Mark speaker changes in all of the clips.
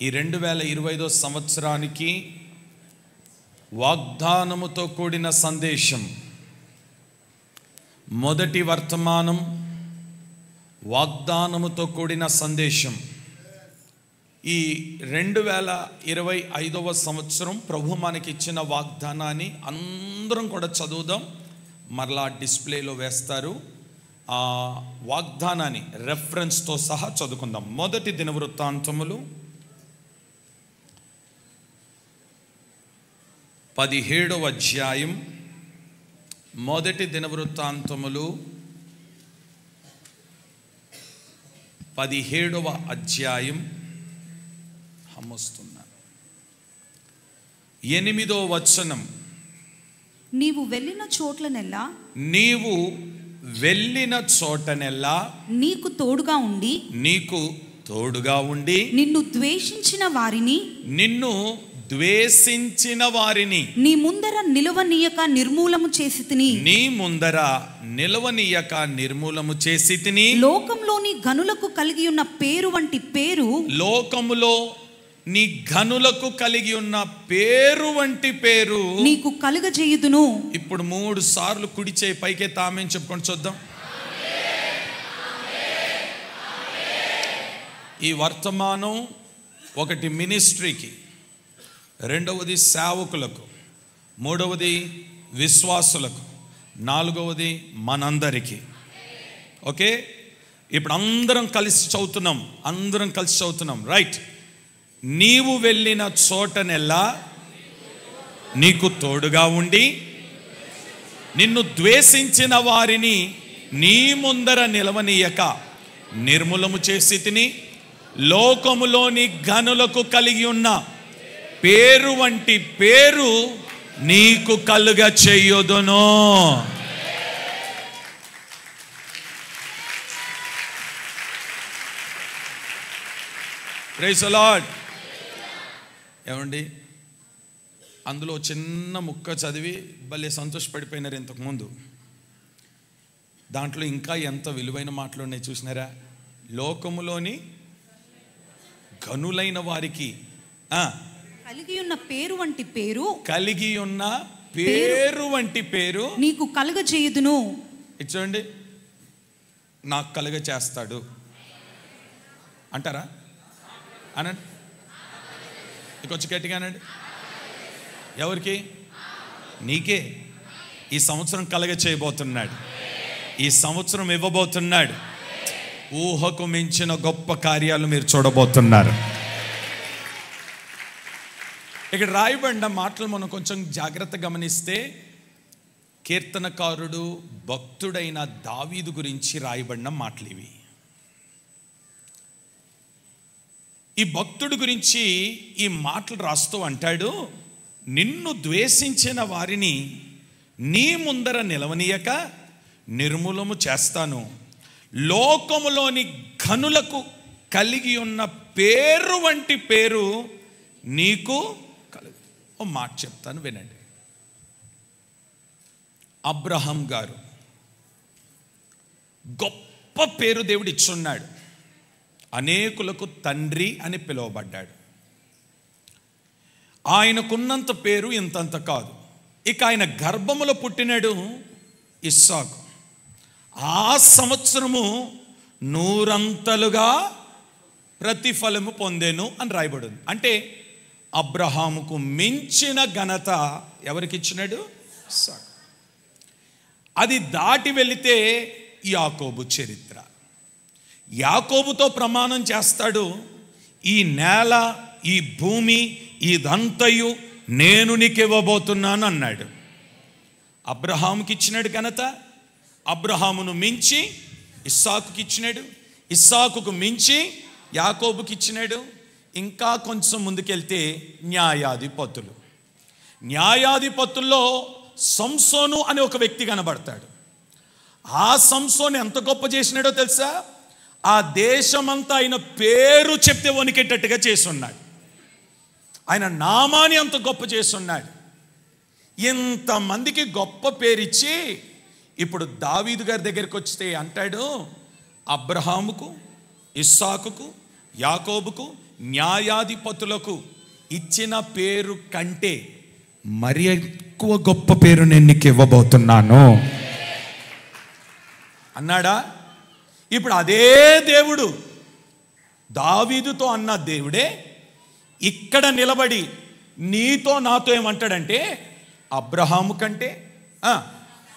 Speaker 1: ఈ 2025 సంవత్సరానికి వాగ్దానముతో కూడిన సందేశం. మొదటి వర్తమానం వాగ్దానముతో కూడిన సందేశం. ఈ 2025 సంవత్సరం ప్రభు మనకి ఇచ్చిన వాగ్దానాన్ని అందరం కూడా చదువుదాం. మరలా డిస్ప్లేలో వేస్తారు. ఆ వాగ్దానాన్ని రెఫరెన్స్తో సహా చదువుకుందాం. మొదటి దినవృత్తాంతములు 17వ అధ్యాయం. మొదటి దినవృత్తాంతములు 17వ అధ్యాయం. హమ్మొస్తున్నాను. 8వ వచనం.
Speaker 2: నీవు వెళ్ళిన చోట్లనెల్లా నీకు తోడుగా ఉండి నిన్ను ద్వేషించిన వారిని నీ ముందర నిలవనీయక నిర్మూలము చేసి తిని లోకంలోని గనులకు కలిగి ఉన్న పేరు వంటి పేరు నీకు కలుగజేయుదును.
Speaker 1: ఇప్పుడు 3 సార్లు కుడి చేయి పైకే తామేం చెప్పుకొని చూద్దాం. ఈ వర్తమానం ఒకటి మినిస్ట్రీకి, రెండవది సేవకులకు, మూడవది విశ్వాసులకు, నాలుగవది మనందరికీ. ఓకే, ఇప్పుడు అందరం కలిసి చదువుతున్నాం. రైట్. నీవు వెళ్ళిన చోటనెల్లా నీకు తోడుగా ఉండి నిన్ను ద్వేషించిన వారిని నీ ముందర నిలవనీయక నిర్మూలము చేసి తిని లోకములోని గనులకు కలిగి ఉన్న పేరు వంటి పేరు నీకు కలుగ చెయ్యుదును. Praise the lord. ఏమండి, అందులో చిన్న ముక్క చదివి భలే సంతోషపడిపోయినారు ఇంతకుముందు. దాంట్లో ఇంకా ఎంత విలువైన మాటలు ఉన్నాయి చూసినారా? లోకములోని గనులైన వారికి
Speaker 2: కలిగి ఉన్న పేరు వంటి పేరు నీకు కలుగజేయుదును.
Speaker 1: చూడండి, నాకు కలుగ చేస్తాడు అంటారా? అనండి, ఇంకొంచెం గట్టిగా అనండి. ఎవరికి? నీకే. ఈ సంవత్సరం కలుగ చేయబోతున్నాడు. ఈ సంవత్సరం ఇవ్వబోతున్నాడు. ఊహకు మించిన గొప్ప కార్యాలు మీరు చూడబోతున్నారు. ఇక్కడ రాయబడిన మాటలు మనం కొంచెం జాగ్రత్త గమనిస్తే, కీర్తనకారుడు భక్తుడైన దావీదు గురించి రాయబడిన మాటలు ఇవి. ఈ భక్తుడి గురించి ఈ మాటలు రాస్తూ అంటాడు, నిన్ను ద్వేషించిన వారిని నీ ముందర నిలవనీయక నిర్మూలము చేస్తాను. లోకములోని ఘనులకు కలిగి ఉన్న పేరు వంటి పేరు నీకు కలుగు. ఓ మాట చెప్తాను, వినండి. అబ్రహాం గారు గొప్ప పేరు దేవుడు ఇచ్చున్నాడు. అనేకులకు తండ్రి అని పిలువబడ్డాడు. ఆయనకున్నంత పేరు ఇంతంత కాదు. ఇక ఆయన గర్భములో పుట్టినాడు ఇస్సాకు. ఆ సంవత్సరము 100 ప్రతిఫలము పొందెను అని రాయబడింది. అంటే అబ్రహాముకు మించిన ఘనత ఎవరికి ఇచ్చినాడు? ఇస్సాకు. అది దాటి వెళితే యాకోబు చరిత్ర. యాకోబుతో ప్రమాణం చేస్తాడు, ఈ నేల, ఈ భూమి, ఇదంతయు నేను నీకు ఇవ్వబోతున్నాను అన్నాడు. అబ్రహాముకి ఇచ్చినాడు ఘనత. అబ్రహామును మించి ఇస్సాకుకి ఇచ్చినాడు. ఇస్సాకుకు మించి యాకోబుకి ఇచ్చినాడు. ఇంకా కొంచెం ముందుకెళ్తే న్యాయాధిపతుల్లో సంసోను అనే ఒక వ్యక్తి కనబడతాడు. ఆ సంసోను ఎంత గొప్ప చేసినాడో తెలుసా? ఆ దేశమంతా ఆయన పేరు చెప్తే వణికేటట్టుగా చేసున్నాడు. ఆయన నామాన్ని అంత గొప్ప చేసున్నాడు. ఇంతమందికి గొప్ప పేరిచ్చి ఇప్పుడు దావీదు గారి దగ్గరికి వస్తే అంటాడు, అబ్రహాముకు, ఇస్సాకుకు, యాకోబుకు న్యాయాధిపతులకు ఇచ్చిన పేరు కంటే మరి ఎక్కువ గొప్ప పేరు నేను నీకు ఇవ్వబోతున్నాను అన్నాడా? ఇప్పుడు అదే దేవుడు దావీదుతో అన్న దేవుడే ఇక్కడ నిలబడి నీతో నాతో ఏమంటాడంటే, అబ్రహాము కంటే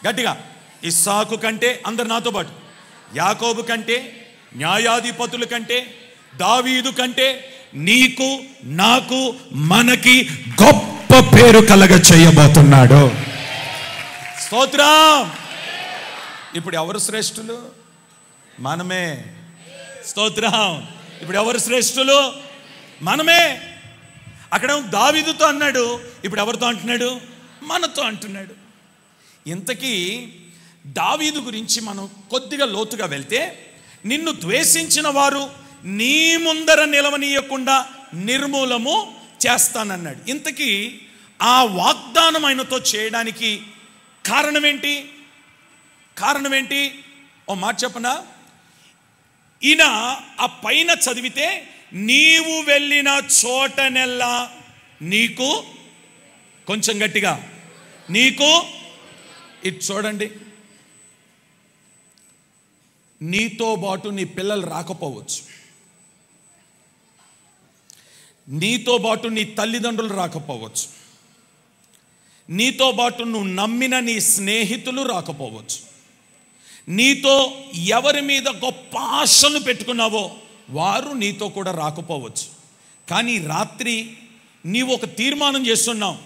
Speaker 1: గట్టిగా, ఇస్సాకు కంటే, అందరు నాతో పాటు, యాకోబు కంటే, న్యాయాధిపతుల కంటే, దావీదు కంటే నీకు నాకు మనకి గొప్ప పేరు కలగ చేయబోతున్నాడు. స్తోత్రం. ఇప్పుడు ఎవరు శ్రేష్ఠులు? మనమే. స్తోత్రం. ఇప్పుడు ఎవరు శ్రేష్ఠులు? మనమే. అక్కడ దావీదుతో అన్నాడు, ఇప్పుడు ఎవరితో అంటున్నాడు? మనతో అంటున్నాడు. ఇంతకీ దావీదు గురించి మనం కొద్దిగా లోతుగా వెళ్తే, నిన్ను ద్వేషించిన వారు నీ ముందర నిలవనీయకుండా నిర్మూలము చేస్తానన్నాడు. ఇంతకీ ఆ వాగ్దానం ఆయనతో చేయడానికి కారణం ఏంటి? కారణం ఏంటి? ఓ మాట చెప్పనా? ఈయన ఆ పైన చదివితే, నీవు వెళ్ళిన చోటనెల్లా నీకు, కొంచెం గట్టిగా, నీకు, ఇది చూడండి, నీతో పాటు నీ పిల్లలు రాకపోవచ్చు, నీతో పాటు నీ తల్లిదండ్రులు రాకపోవచ్చు, నీతో పాటు నువ్వు నమ్మిన నీ స్నేహితులు రాకపోవచ్చు, నీతో ఎవరి మీద గొప్ప ఆశలు పెట్టుకున్నావో వారు నీతో కూడా రాకపోవచ్చు. కానీ రాత్రి నీవు ఒక తీర్మానం చేస్తున్నావు,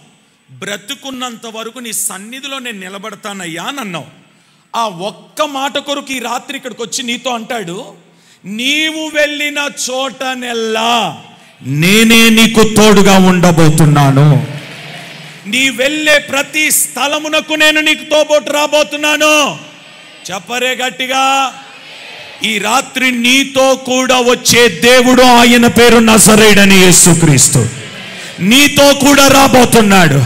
Speaker 1: బ్రతుకున్నంత వరకు నీ సన్నిధిలో నేను నిలబడతానయ్యా అని అన్నావు. ఆ ఒక్క మాట కొరకు ఈ రాత్రి ఇక్కడికి వచ్చి నీతో అంటాడు, నీవు వెళ్ళిన చోటనెల్లా నేనే నీకు తోడుగా ఉండబోతున్నాను. నీ వెళ్ళే ప్రతి స్థలమునకు నేను నీకు తోబోటు రాబోతున్నాను. చెప్పరే గట్టిగా. ఈ రాత్రి నీతో కూడా వచ్చే దేవుడు, ఆయన పేరు నజరేయుడైన యేసుక్రీస్తు. నీతో కూడా రాబోతున్నాడు,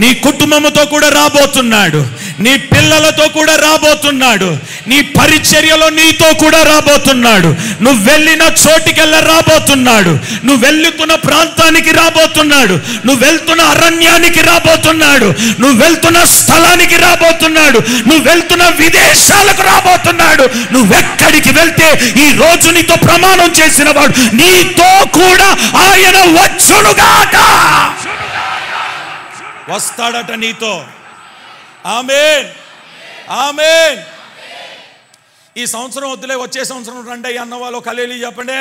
Speaker 1: నీ కుటుంబముతో కూడా రాబోతున్నాడు, నీ పిల్లలతో కూడా రాబోతున్నాడు, నీ పరిచర్యలో నీతో కూడా రాబోతున్నాడు, నువ్వు వెళ్ళిన చోటికెళ్ళ రాబోతున్నాడు, నువ్వు వెళ్తున్న ప్రాంతానికి రాబోతున్నాడు, నువ్వు వెళ్తున్న అరణ్యానికి రాబోతున్నాడు, నువ్వు వెళ్తున్న స్థలానికి రాబోతున్నాడు, నువ్వు వెళ్తున్న విదేశాలకు రాబోతున్నాడు. నువ్వెక్కడికి వెళ్తే ఈ రోజు నీతో ప్రమాణం చేసిన వాడు, నీతో కూడా ఆయన వచ్చునుగాక. వస్తాడట నీతో. ఆమేన్, ఆమేన్. ఈ సంవత్సరం వద్దులే, వచ్చే సంవత్సరం రండి అన్న వాళ్ళు ఒక హల్లెలూయా చెప్పండి.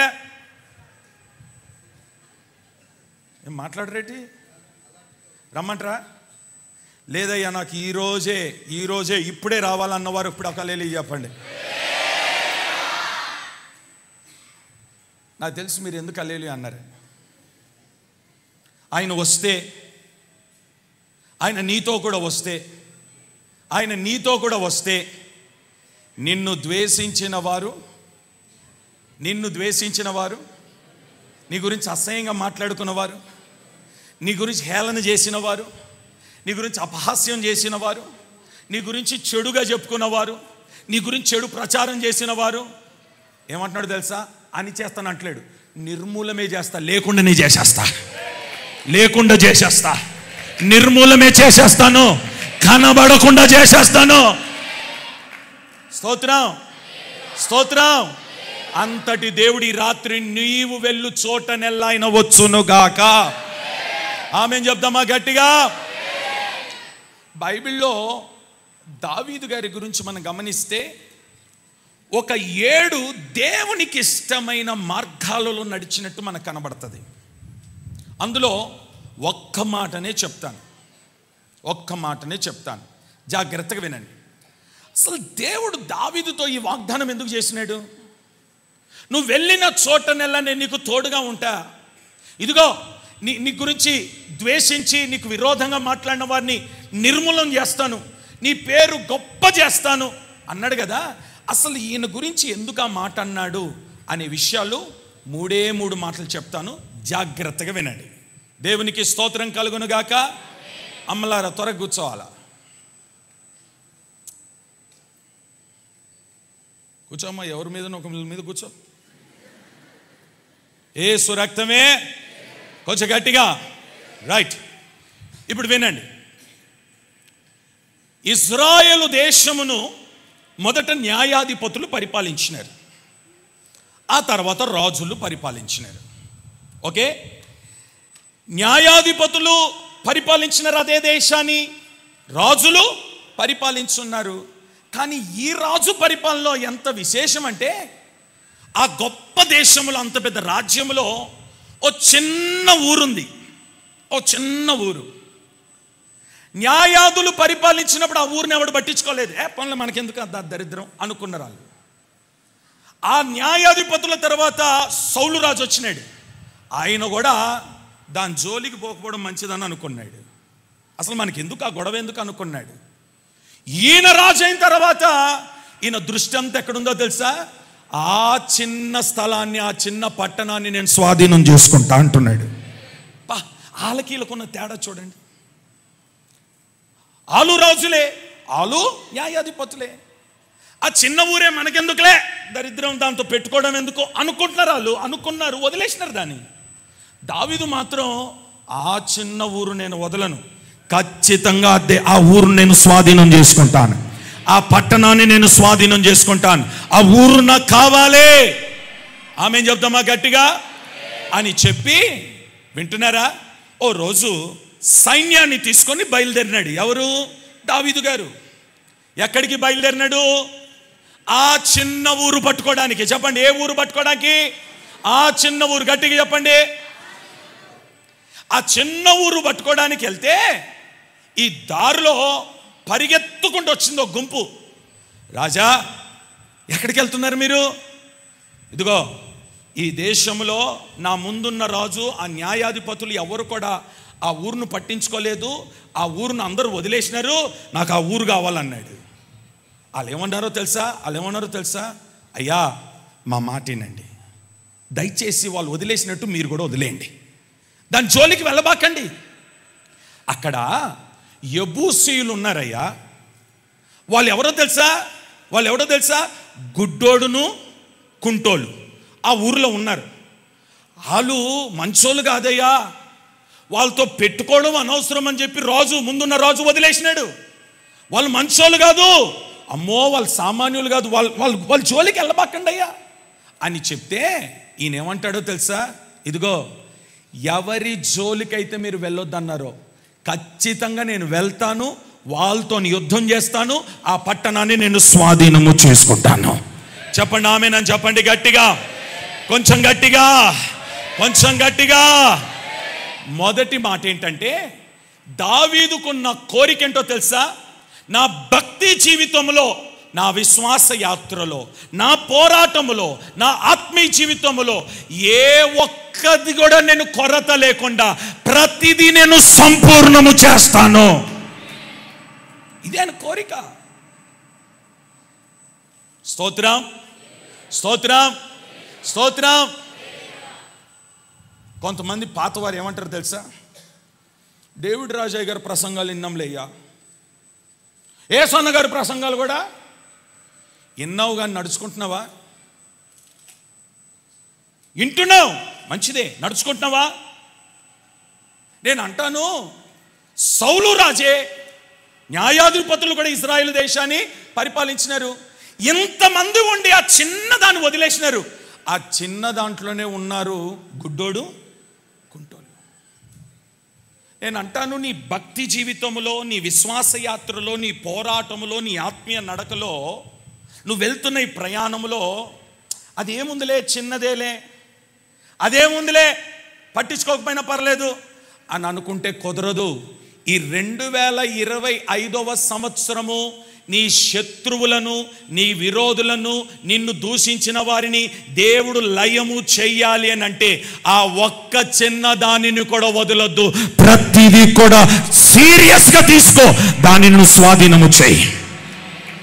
Speaker 1: ఏం మాట్లాడరేటి? రమ్మంటారా? లేదయ్యా నాకు ఈరోజే ఇప్పుడే రావాలన్నవారు ఇప్పుడు ఒక హల్లెలూయా చెప్పండి. నాకు తెలుసు మీరు ఎందుకు హల్లెలూయా అన్నారు. ఆయన వస్తే, ఆయన నీతో కూడా వస్తే, ఆయన నీతో కూడా వస్తే, నిన్ను ద్వేషించిన వారు, నీ గురించి అసహ్యంగా మాట్లాడుకున్నవారు, నీ గురించి హేళన చేసిన వారు, నీ గురించి అపహాస్యం చేసిన వారు, నీ గురించి చెడుగా చెప్పుకున్నవారు, నీ గురించి చెడు ప్రచారం చేసిన వారు ఏమంటున్నాడు తెలుసా? అని చేస్తాను అంటలేడు, నిర్మూలమే చేస్తా, లేకుండానే చేసేస్తా, లేకుండా చేసేస్తా, నిర్మూలమే చేసేస్తాను, కనబడకుండా చేసేస్తాను. స్తోత్రం, స్తోత్రం. అంతటి దేవుడి రాత్రి నీవు వెళ్ళు చోటనెల్లా ఆయన వచ్చునుగాక. ఆమేన్ చెప్దామా గట్టిగా? బైబిల్లో దావీదు గారి గురించి మనం గమనిస్తే, ఒక 7 దేవునికి ఇష్టమైన మార్గాలలో నడిచినట్టు మనకు కనబడుతుంది. అందులో ఒక్క మాటనే చెప్తాను, జాగ్రత్తగా వినండి. అసలు దేవుడు దావీదుతో ఈ వాగ్దానం ఎందుకు చేసినాడు? నువ్వు వెళ్ళిన చోటనెల్లా నేను నీకు తోడుగా ఉంటా, ఇదిగో నీ గురించి ద్వేషించి నీకు విరోధంగా మాట్లాడిన వారిని నిర్మూలన చేస్తాను, నీ పేరు గొప్ప చేస్తాను అన్నాడు కదా. అసలు ఈయన గురించి ఎందుకు ఆ మాట అన్నాడు అనే విషయాలు 3 మాటలు చెప్తాను, జాగ్రత్తగా వినండి. దేవునికి స్తోత్రం కలుగును గాక. అమ్మలారా త్వరగా కూర్చోవాలా? కూర్చోమ్మా, ఎవరి మీద ఒక మీద కూర్చో. యేసు రక్తమే. కొంచెం గట్టిగా. రైట్. ఇప్పుడు వినండి. ఇజ్రాయేలు దేశమును మొదట న్యాయాధిపతులు పరిపాలించినారు, ఆ తర్వాత రాజులు పరిపాలించినారు. ఓకే, న్యాయాధిపతులు పరిపాలించినారు అదే దేశాన్ని, రాజులు పరిపాలించున్నారు. కానీ ఈ రాజు పరిపాలనలో ఎంత విశేషం అంటే, ఆ గొప్ప దేశంలో, అంత పెద్ద రాజ్యంలో ఓ చిన్న ఊరుంది, ఓ చిన్న ఊరు. న్యాయాధులు పరిపాలించినప్పుడు ఆ ఊరిని ఎవడు పట్టించుకోలేదు. పనులు మనకెందుకు దరిద్రం అనుకున్నారు వాళ్ళు. ఆ న్యాయాధిపతుల తర్వాత సౌలు రాజు వచ్చినాడు. ఆయన కూడా దాని జోలికి పోకపోవడం మంచిదని అనుకున్నాడు. అసలు మనకి ఎందుకు ఆ గొడవ ఎందుకు అనుకున్నాడు. ఈయన రాజు అయిన తర్వాత ఈయన దృష్టి అంతా ఎక్కడుందో తెలుసా? ఆ చిన్న స్థలాన్ని, ఆ చిన్న పట్టణాన్ని నేను స్వాధీనం చేసుకుంటా అంటున్నాడు. ఆలకీలకున్న తేడా చూడండి. ఆలు రాజులే, ఆలు న్యాయాధిపతులే. ఆ చిన్న ఊరే మనకెందుకులే, దరిద్రం, దాంతో పెట్టుకోవడం ఎందుకు అనుకుంటున్నారు వాళ్ళు. అనుకున్నారు, వదిలేసినారు దాన్ని. దావీదు మాత్రం ఆ చిన్న ఊరు నేను వదలను, ఖచ్చితంగా ఆ ఊరు నేను స్వాధీనం చేసుకుంటాను, ఆ పట్టణాన్ని నేను స్వాధీనం చేసుకుంటాను, ఆ ఊరు నాకు కావాలి. ఆమె చెప్తామా గట్టిగా అని చెప్పి, వింటున్నారా? ఓ రోజు సైన్యాన్ని తీసుకొని బయలుదేరినాడు. ఎవరు? దావీదు గారు. ఎక్కడికి బయలుదేరినాడు? ఆ చిన్న ఊరు పట్టుకోవడానికి. చెప్పండి, ఏ ఊరు పట్టుకోవడానికి? ఆ చిన్న ఊరు. గట్టిగా చెప్పండి. ఆ చిన్న ఊరు పట్టుకోవడానికి వెళ్తే ఈ దారిలో పరిగెత్తుకుంటూ వచ్చింది ఒక గుంపు. రాజా, ఎక్కడికి వెళ్తున్నారు మీరు? ఇదిగో, ఈ దేశంలో నా ముందున్న రాజు, ఆ న్యాయాధిపతులు ఎవరు కూడా ఆ ఊరును పట్టించుకోలేదు, ఆ ఊరును అందరూ వదిలేసినారు, నాకు ఆ ఊరు కావాలన్నాడు. వాళ్ళు ఏమన్నారో తెలుసా? అయ్యా, మా మాటేనండి, దయచేసి వాళ్ళు వదిలేసినట్టు మీరు కూడా వదిలేయండి, దాని జోలికి వెళ్ళబాకండి. అక్కడ యెబూసీయులు ఉన్నారయ్యా. వాళ్ళు ఎవరో తెలుసా? గుడ్డోడును కుంటోళ్ళు ఆ ఊరిలో ఉన్నారు. వాళ్ళు మంచోళ్ళు కాదయ్యా, వాళ్ళతో పెట్టుకోవడం అనవసరం అని చెప్పి ముందున్న రాజు వదిలేసినాడు. వాళ్ళు మంచోళ్ళు కాదు, అమ్మో వాళ్ళు సామాన్యులు కాదు, వాళ్ళ జోలికి వెళ్ళబాకండి అయ్యా అని చెప్తే ఈయన ఏమంటాడో తెలుసా? ఇదిగో, ఎవరి జోలికైతే మీరు వెళ్ళొద్దన్నారో ఖచ్చితంగా నేను వెళ్తాను, వాళ్ళతో యుద్ధం చేస్తాను, ఆ పట్టణాన్ని నేను స్వాధీనము చేసుకుంటాను. చెప్పండి ఆమేనని చెప్పండి గట్టిగా, కొంచెం గట్టిగా. మొదటి మాట ఏంటంటే, దావీదుకున్న కోరిక ఏంటో తెలుసా? నా భక్తి జీవితంలో, నా విశ్వాస యాత్రలో, నా పోరాటములో, నా ఆత్మీయ జీవితంలో ఏ ఒక్కది కూడా నేను కొరత లేకుండా ప్రతిదీ నేను సంపూర్ణము చేస్తాను. ఇదే ఆయన కోరిక. స్తోత్రం. కొంతమంది పాతవారు ఏమంటారు తెలుసా? డేవిడ్ రాజయ్య గారి ప్రసంగాలు విన్నాంలేయ్యా, యేసన్న గారి ప్రసంగాలు కూడా విన్నావు, కానీ నడుచుకుంటున్నావా? వింటున్నావు, మంచిదే, నడుచుకుంటున్నావా? నేను అంటాను, సౌలు రాజే, న్యాయాధిపతులు కూడా ఇజ్రాయేల్ దేశాన్ని పరిపాలించినారు. ఇంతమంది ఉండి ఆ చిన్న దాన్ని వదిలేసినారు. ఆ చిన్న దాంట్లోనే ఉన్నారు గుడ్డోడు కుంటోళ్ళు. నేను అంటాను, నీ భక్తి జీవితంలో, నీ విశ్వాస యాత్రలో, నీ పోరాటములో, నీ ఆత్మీయ నడకలో, నువ్వు వెళ్తున్న ఈ ప్రయాణంలో అదేముందిలే, చిన్నదేలే, అదేముందిలే, పట్టించుకోకపోయినా పర్లేదు అని అనుకుంటే కుదరదు. ఈ 2025వ సంవత్సరము నీ శత్రువులను, నీ విరోధులను, నిన్ను దూషించిన వారిని దేవుడు లయము చెయ్యాలి అని అంటే ఆ ఒక్క చిన్న దానిని కూడా వదలొద్దు, ప్రతిదీ కూడా సీరియస్గా తీసుకో. దానిని నువ్వు స్వాధీనము చేయి,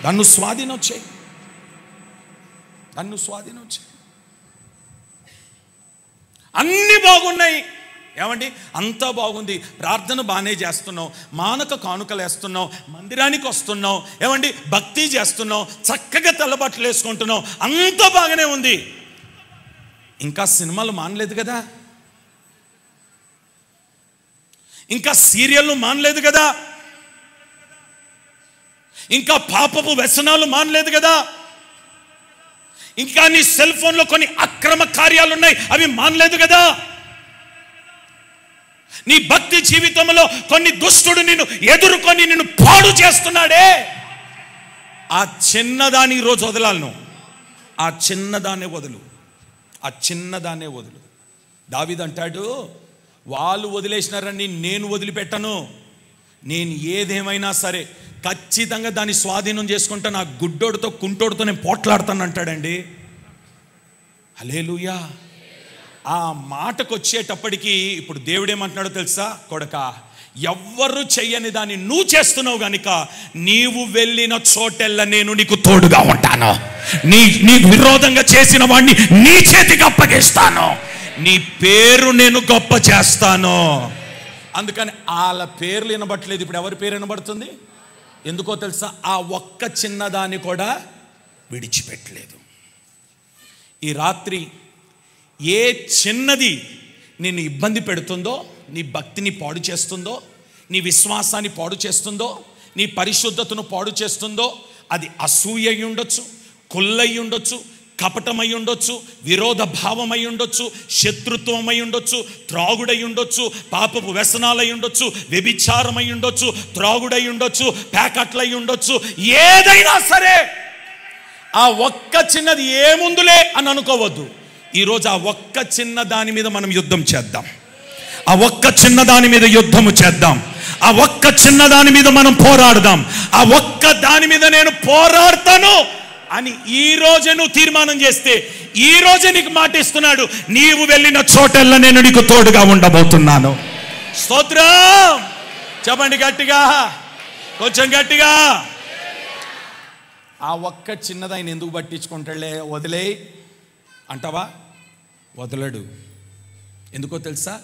Speaker 1: దాన్ని స్వాధీనం చేయి. అన్నీ బాగున్నాయి, ఏమండి, అంతా బాగుంది, ప్రార్థన బాగానే చేస్తున్నావు, మానక కానుకలు వేస్తున్నావు, మందిరానికి వస్తున్నావు, ఏమండి, భక్తి చేస్తున్నావు, చక్కగా తెల్లబట్టలు వేసుకుంటున్నావు, అంతా బాగానే ఉంది. ఇంకా సినిమాలు మానలేదు కదా, ఇంకా సీరియళ్ళు మానలేదు కదా, ఇంకా పాపపు వ్యసనాలు మానలేదు కదా, ఇంకా నీ సెల్ ఫోన్లో కొన్ని అక్రమ కార్యాలు ఉన్నాయి, అవి మానలేదు కదా. నీ భక్తి జీవితంలో కొన్ని దుష్టుడు నిన్ను ఎదుర్కొని నిన్ను పాడు చేస్తున్నాడే. ఆ చిన్నదాన్ని ఈరోజు వదలాలను. ఆ చిన్నదాన్నే వదులు, ఆ చిన్నదాన్నే వదులు. దావీదు అంటాడు, వాళ్ళు వదిలేసినారని నేను వదిలిపెట్టను. నేను ఏదేమైనా సరే ఖచ్చితంగా దాన్ని స్వాధీనం చేసుకుంటా. నా గుడ్డోడితో కుంటోడితో నేను పోట్లాడతాను అంటాడండి. హల్లెలూయా. ఆ మాటకు వచ్చేటప్పటికి ఇప్పుడు దేవుడేమంటున్నాడో తెలుసా? కొడక, ఎవ్వరు చెయ్యని దాన్ని నువ్వు చేస్తున్నావు గనుక నీవు వెళ్ళిన చోటెల్లా నేను నీకు తోడుగా ఉంటాను. నీ విరోధంగా చేసిన వాడిని నీ చేతికి అప్పగిస్తాను. నీ పేరు నేను గొప్ప చేస్తాను. అందుకని వాళ్ళ పేర్లు వినబట్టలేదు, ఇప్పుడు ఎవరి పేరు వినబడుతుంది? ఎందుకో తెలుసా? ఆ ఒక్క చిన్నదాన్ని కూడా విడిచిపెట్టలేదు. ఈ రాత్రి ఏ చిన్నది నిన్ను ఇబ్బంది పెడుతుందో, నీ భక్తిని పాడు చేస్తుందో, నీ విశ్వాసాన్ని పాడు చేస్తుందో, నీ పరిశుద్ధతను పాడు చేస్తుందో, అది అసూయ అయి ఉండొచ్చు, కుళ్ళై ఉండొచ్చు, కపటమై ఉండొచ్చు, విరోధ భావమై ఉండొచ్చు, శత్రుత్వమై ఉండొచ్చు, త్రాగుడై ఉండొచ్చు, పాపపు వ్యసనాలై ఉండొచ్చు, వ్యభిచారమై ఉండొచ్చు, త్రాగుడై ఉండొచ్చు, ప్యాకెట్లై ఉండొచ్చు, ఏదైనా సరే ఆ ఒక్క చిన్నది ఏముందులే అని అనుకోవద్దు. ఈరోజు ఆ ఒక్క చిన్న దాని మీద మనం యుద్ధం చేద్దాం. ఆ ఒక్క చిన్న దాని మీద యుద్ధము చేద్దాం. ఆ ఒక్క చిన్న దాని మీద మనం పోరాడదాం. ఆ ఒక్క దాని మీద నేను పోరాడతాను అని ఈ రోజే నువ్వు తీర్మానం చేస్తే, ఈ రోజే నీకు మాట ఇస్తున్నాడు, నీవు వెళ్ళిన చోటల్లా నేను నీకు తోడుగా ఉండబోతున్నాను. స్తోత్రం చెప్పండి గట్టిగా, కొంచెం గట్టిగా. ఆ ఒక్క చిన్నది ఆయన ఎందుకు పట్టించుకుంటాడులే, వదిలే అంటావా? వదలడు. ఎందుకో తెలుసా?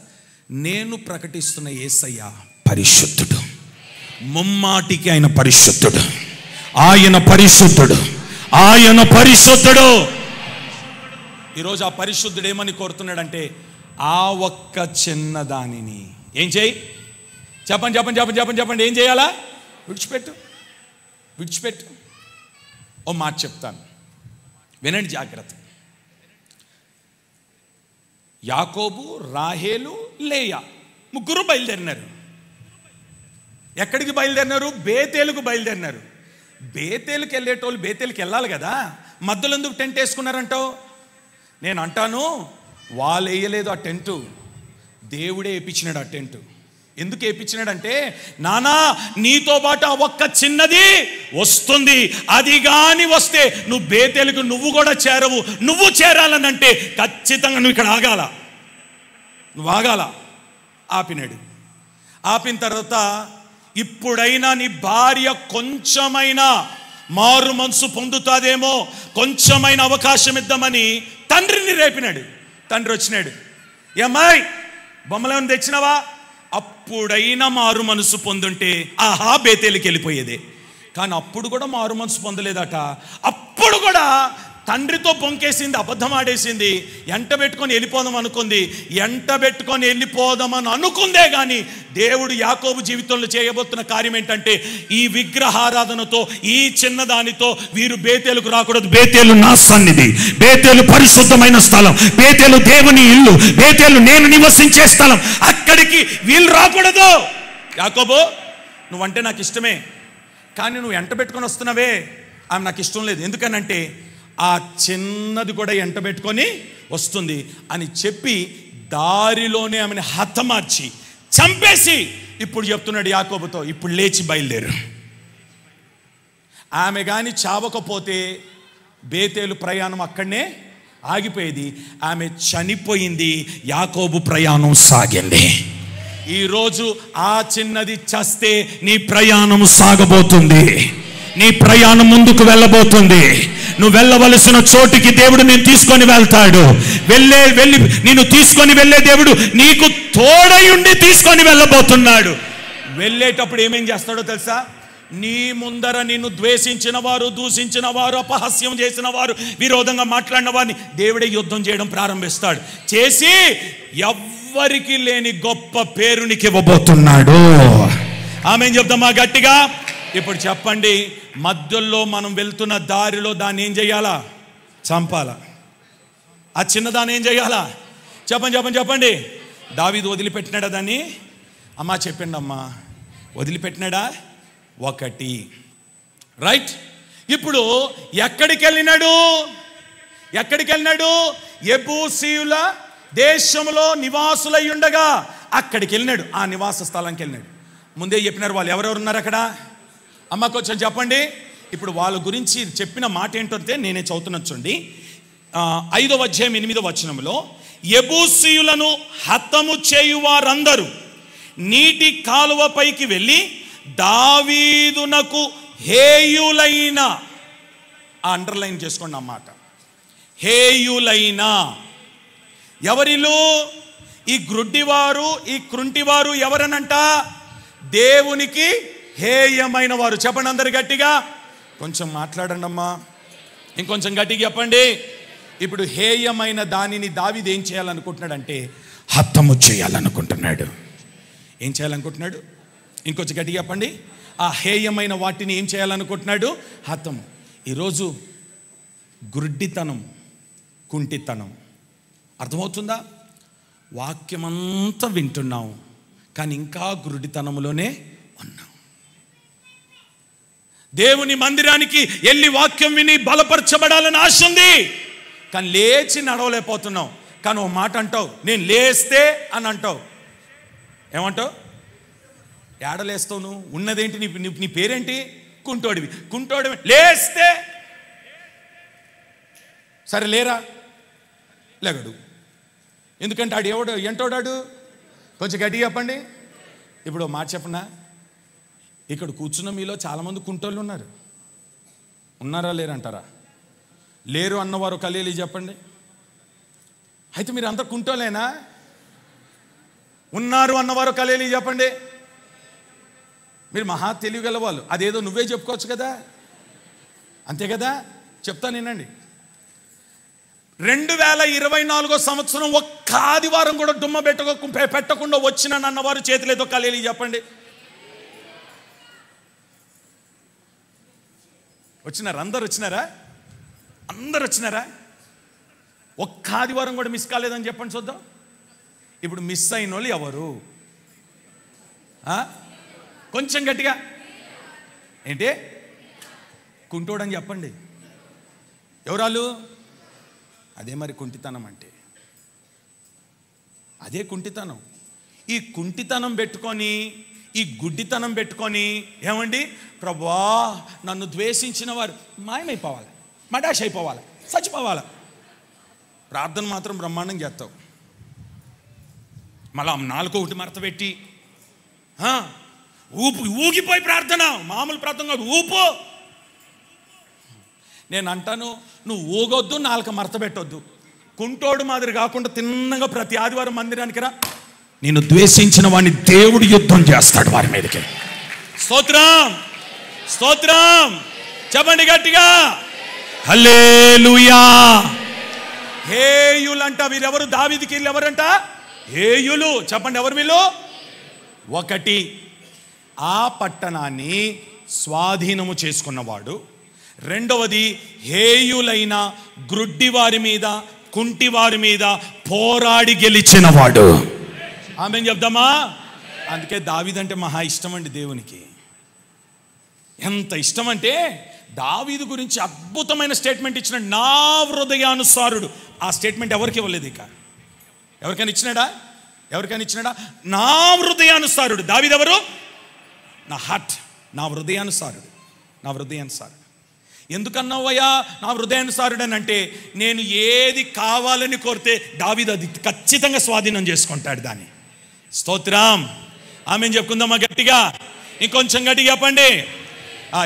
Speaker 1: నేను ప్రకటిస్తున్న యేసయ్య పరిశుద్ధుడు, ముమ్మాటికి ఆయన పరిశుద్ధుడు, ఆయన పరిశుద్ధుడు, ఆయన పరిశుద్ధుడు. ఈరోజు ఆ పరిశుద్ధుడు ఏమని కోరుతున్నాడంటే, ఆ ఒక్క చిన్న దానిని ఏం చేయి? చెప్పండి చెప్పండి చెప్పండి చెప్పండి చెప్పండి. ఏం చేయాలా? విడిచిపెట్టు, విడిచిపెట్టు. ఓ మాట చెప్తాను, వినండి జాగ్రత్త. యాకోబు, రాహేలు, లేయా ముగ్గురు బయలుదేరినారు. ఎక్కడికి బయలుదేరినారు? బేతేలుకు బయలుదేరినారు. బేతేలుకి వెళ్ళేటోళ్ళు బేతేలుకి వెళ్ళాలి కదా, మధ్యలో ఎందుకు టెంట్ వేసుకున్నారంటావు? నేను అంటాను, వాళ్ళు వేయలేదు ఆ టెంటు, దేవుడే వేయించినాడు ఆ టెంటు. ఎందుకు వేయించినాడంటే, నానా నీతో పాటు ఆ ఒక్క చిన్నది వస్తుంది, అది కానీ వస్తే నువ్వు బేతేలుకు నువ్వు కూడా చేరవు. నువ్వు చేరాలనంటే ఖచ్చితంగా నువ్వు ఇక్కడ ఆగాల, నువ్వు ఆగాల. ఆపినాడు. ఆపిన తర్వాత, ఇప్పుడైనా నీ భార్య కొంచెమైనా మారు మనసు పొందుతాదేమో, కొంచెమైన అవకాశం ఇద్దామని తండ్రిని రేపినాడు. తండ్రి వచ్చినాడు, ఏమ్మాయి బొమ్మలేమని తెచ్చినావా? అప్పుడైనా మారు మనసు పొందుంటే ఆహా బేతేలుకి వెళ్ళిపోయేదే. కానీ అప్పుడు కూడా మారు మనసు పొందలేదట. అప్పుడు కూడా తండ్రితో పొంకేసింది, అబద్ధం ఆడేసింది, ఎంట పెట్టుకొని వెళ్ళిపోదాం అనుకుంది. ఎంట పెట్టుకొని వెళ్ళిపోదామని అనుకుందే కానీ దేవుడు యాకోబు జీవితంలో చేయబోతున్న కార్యం ఏంటంటే, ఈ విగ్రహారాధనతో, ఈ చిన్నదానితో వీరు బేతేలుకు రాకూడదు. బేతేలు నా సన్నిధి, బేతేలు పరిశుద్ధమైన స్థలం, బేతేలు దేవుని ఇల్లు, బేతేలు నేను నివసించే స్థలం, అక్కడికి వీళ్ళు రాకూడదు. యాకోబు, నువ్వంటే నాకు ఇష్టమే, కానీ నువ్వు ఎంట పెట్టుకొని వస్తున్నావే, ఆమె నాకు ఇష్టం లేదు. ఎందుకనంటే ఆ చిన్నది కూడా ఎంట పెట్టుకొని వస్తుంది అని చెప్పి దారిలోనే ఆమెను హతమార్చి చంపేసి ఇప్పుడు చెప్తున్నాడు యాకోబుతో, ఇప్పుడు లేచి బయలుదేరు. ఆమె కానీ చావకపోతే బేతేలు ప్రయాణం అక్కడనే ఆగిపోయేది. ఆమె చనిపోయింది, యాకోబు ప్రయాణం సాగింది. ఈరోజు ఆ చిన్నది చస్తే నీ ప్రయాణం సాగబోతుంది, నీ ప్రయాణం ముందుకు వెళ్ళబోతుంది. నువ్వు వెళ్ళవలసిన చోటికి దేవుడు నేను తీసుకొని వెళ్తాడు. వెళ్ళి నిన్ను తీసుకొని వెళ్ళే దేవుడు నీకు తోడై ఉండి తీసుకొని వెళ్ళబోతున్నాడు. వెళ్ళేటప్పుడు ఏమేం చేస్తాడో తెలుసా? నీ ముందర నిన్ను ద్వేషించిన వారు, దూషించిన వారు, అపహాస్యం చేసిన వారు, విరోధంగా మాట్లాడిన వారిని దేవుడే యుద్ధం చేయడం ప్రారంభిస్తాడు. చేసి ఎవ్వరికి లేని గొప్ప పేరు నీకు ఇవ్వబోతున్నాడు. ఆమేన్ చెప్దామా గట్టిగా? ఇప్పుడు చెప్పండి, మధ్యలో మనం వెళ్తున్న దారిలో దాన్ని ఏం చేయాలా? చంపాలా? ఆ చిన్నదాన్ని ఏం చేయాలా? చెప్పండి. దావీదు వదిలిపెట్టినాడా దాన్ని? అమ్మా చెప్పండి అమ్మా, వదిలిపెట్టినాడా? ఒకటి. రైట్. ఇప్పుడు ఎక్కడికి వెళ్ళినాడు? యెబూసీయుల దేశంలో నివాసులై ఉండగా అక్కడికి వెళ్ళినాడు. ఆ నివాస స్థలానికి వెళ్ళినాడు. ముందే చెప్పినారు వాళ్ళు ఎవరెవరు ఉన్నారు అక్కడ. అమ్మ కొంచెం చెప్పండి. ఇప్పుడు వాళ్ళ గురించి చెప్పిన మాట ఏంటంటే నేనే చదువుతున్నా చూడండి. 5వ అధ్యాయం 8వ వచనంలో, యెబూసీయులను హతము చేయువారందరూ నీటి కాలువపైకి వెళ్ళి దావీదునకు హేయులైన, అండర్లైన్ చేసుకోండి అన్నమాట, హేయులైన. ఎవరిలు? ఈ గ్రుడ్డివారు, ఈ కృంటివారు ఎవరనంట? దేవునికి హేయమైన వారు. చెప్పండి అందరు గట్టిగా. కొంచెం మాట్లాడండి అమ్మా, ఇంకొంచెం గట్టిగా చెప్పండి. ఇప్పుడు హేయమైన దానిని దావీదు ఏం చేయాలనుకుంటున్నాడంటే హతము చేయాలనుకుంటున్నాడు. ఏం చేయాలనుకుంటున్నాడు? ఇంకొంచెం గట్టిగా చెప్పండి. ఆ హేయమైన వాటిని ఏం చేయాలనుకుంటున్నాడు? హతము. ఈరోజు గుడ్డితనం, కుంటితనం అర్థమవుతుందా? వాక్యమంతా వింటున్నాం కానీ ఇంకా గుడ్డితనంలోనే ఉన్నాం. దేవుని మందిరానికి వెళ్ళి వాక్యం విని బలపరచబడాలని ఆశ ఉంది కానీ లేచి నడవలేకపోతున్నాం. కానీ ఓ మాట అంటావు, నేను లేస్తే అని అంటావు. ఏమంటావు? ఏడలేస్తావు నువ్వు? ఉన్నదేంటి? నీ పేరేంటి? కుంటోడివి. లేస్తే సరే లేరా? లేగడు. ఎందుకంటే ఆడు ఎవడు ఎంటోడాడు? కొంచెం గట్టిగా చెప్పండి. ఇప్పుడు మాట చెప్పనా, ఇక్కడ కూర్చున్న మీలో చాలామంది కుంటోళ్ళు ఉన్నారు. ఉన్నారా లేరంటారా? లేరు అన్నవారు కలియలి చెప్పండి. అయితే మీరు అంతా కుంటోలేనా? ఉన్నారు అన్నవారు కలియలి చెప్పండి. మీరు మహా తెలియగల వాళ్ళు. అదేదో నువ్వే చెప్పుకోవచ్చు కదా, అంతే కదా? చెప్తానేనండి. 2024 సంవత్సరం ఒక్క ఆదివారం కూడా డుమ్మ పెట్టకుండా వచ్చిన అన్నవారు చేతులేదో కలియలి చెప్పండి. వచ్చినారా? అందరు వచ్చినారా? ఒక్క ఆదివారం కూడా మిస్ కాలేదని చెప్పండి చూద్దాం. ఇప్పుడు మిస్ అయిన వాళ్ళు ఎవరు? కొంచెం గట్టిగా ఏంటి? కుంటోడని చెప్పండి. ఎవరాలు? అదే మరి కుంటితనం అంటే. అదే కుంటితనం. ఈ కుంటితనం పెట్టుకొని, ఈ గుడ్డితనం పెట్టుకొని ఏమండి, ప్రభువా నన్ను ద్వేషించిన వారు మాయమైపోవాలి, మడాష్ అయిపోవాలి, చచ్చిపోవాలి. ప్రార్థన మాత్రం బ్రహ్మాండం చేస్తావు. మళ్ళా 4 మడత పెట్టి ఊగిపోయి ప్రార్థన. మామూలు ప్రార్థన కాదు, ఊపు. నేను అంటాను, నువ్వు ఊగొద్దు, 4 మడత పెట్టొద్దు. కుంటోడు మాదిరి కాకుండా తిన్నగా ప్రతి ఆదివారం మందిరానికి రా. నేను ద్వేషించిన వాడిని దేవుడు యుద్ధం చేస్తాడు వారి మీదకి. స్తోత్రం చెప్పండి గట్టిగా. హల్లెలూయా. హేయులంట వీరెవరు? దావీదుకి వీళ్ళు ఎవరంట? హేయులు. చెప్పండి ఎవరు వీళ్ళు? 1, ఆ పట్టణాన్ని స్వాధీనము చేసుకున్నవాడు. 2వది, హేయులైన గ్రుడ్డివారి మీద, కుంటివారి మీద పోరాడి గెలిచినవాడు. ఆమేన్ చెప్దామా? అందుకే దావీదంటే మహా ఇష్టం అండి దేవునికి. ఎంత ఇష్టం అంటే దావీదు గురించి అద్భుతమైన స్టేట్మెంట్ ఇచ్చినాడు, నా హృదయానుసారుడు. ఆ స్టేట్మెంట్ ఎవరికి ఇవ్వలేదు. ఇక ఎవరికైనా ఇచ్చినాడా? నా హృదయానుసారుడు. దావీదు ఎవరు? నా హార్ట్, నా హృదయానుసారుడు. ఎందుకన్నావయ్యా నా హృదయానుసారుడు అని అంటే, నేను ఏది కావాలని కోరితే దావీదు అది ఖచ్చితంగా స్వాధీనం చేసుకుంటాడు దాన్ని. స్తోత్రం. ఆమేన్ చెప్పుకుందామా గట్టిగా? ఇంకొంచెం గట్టిగా చెప్పండి.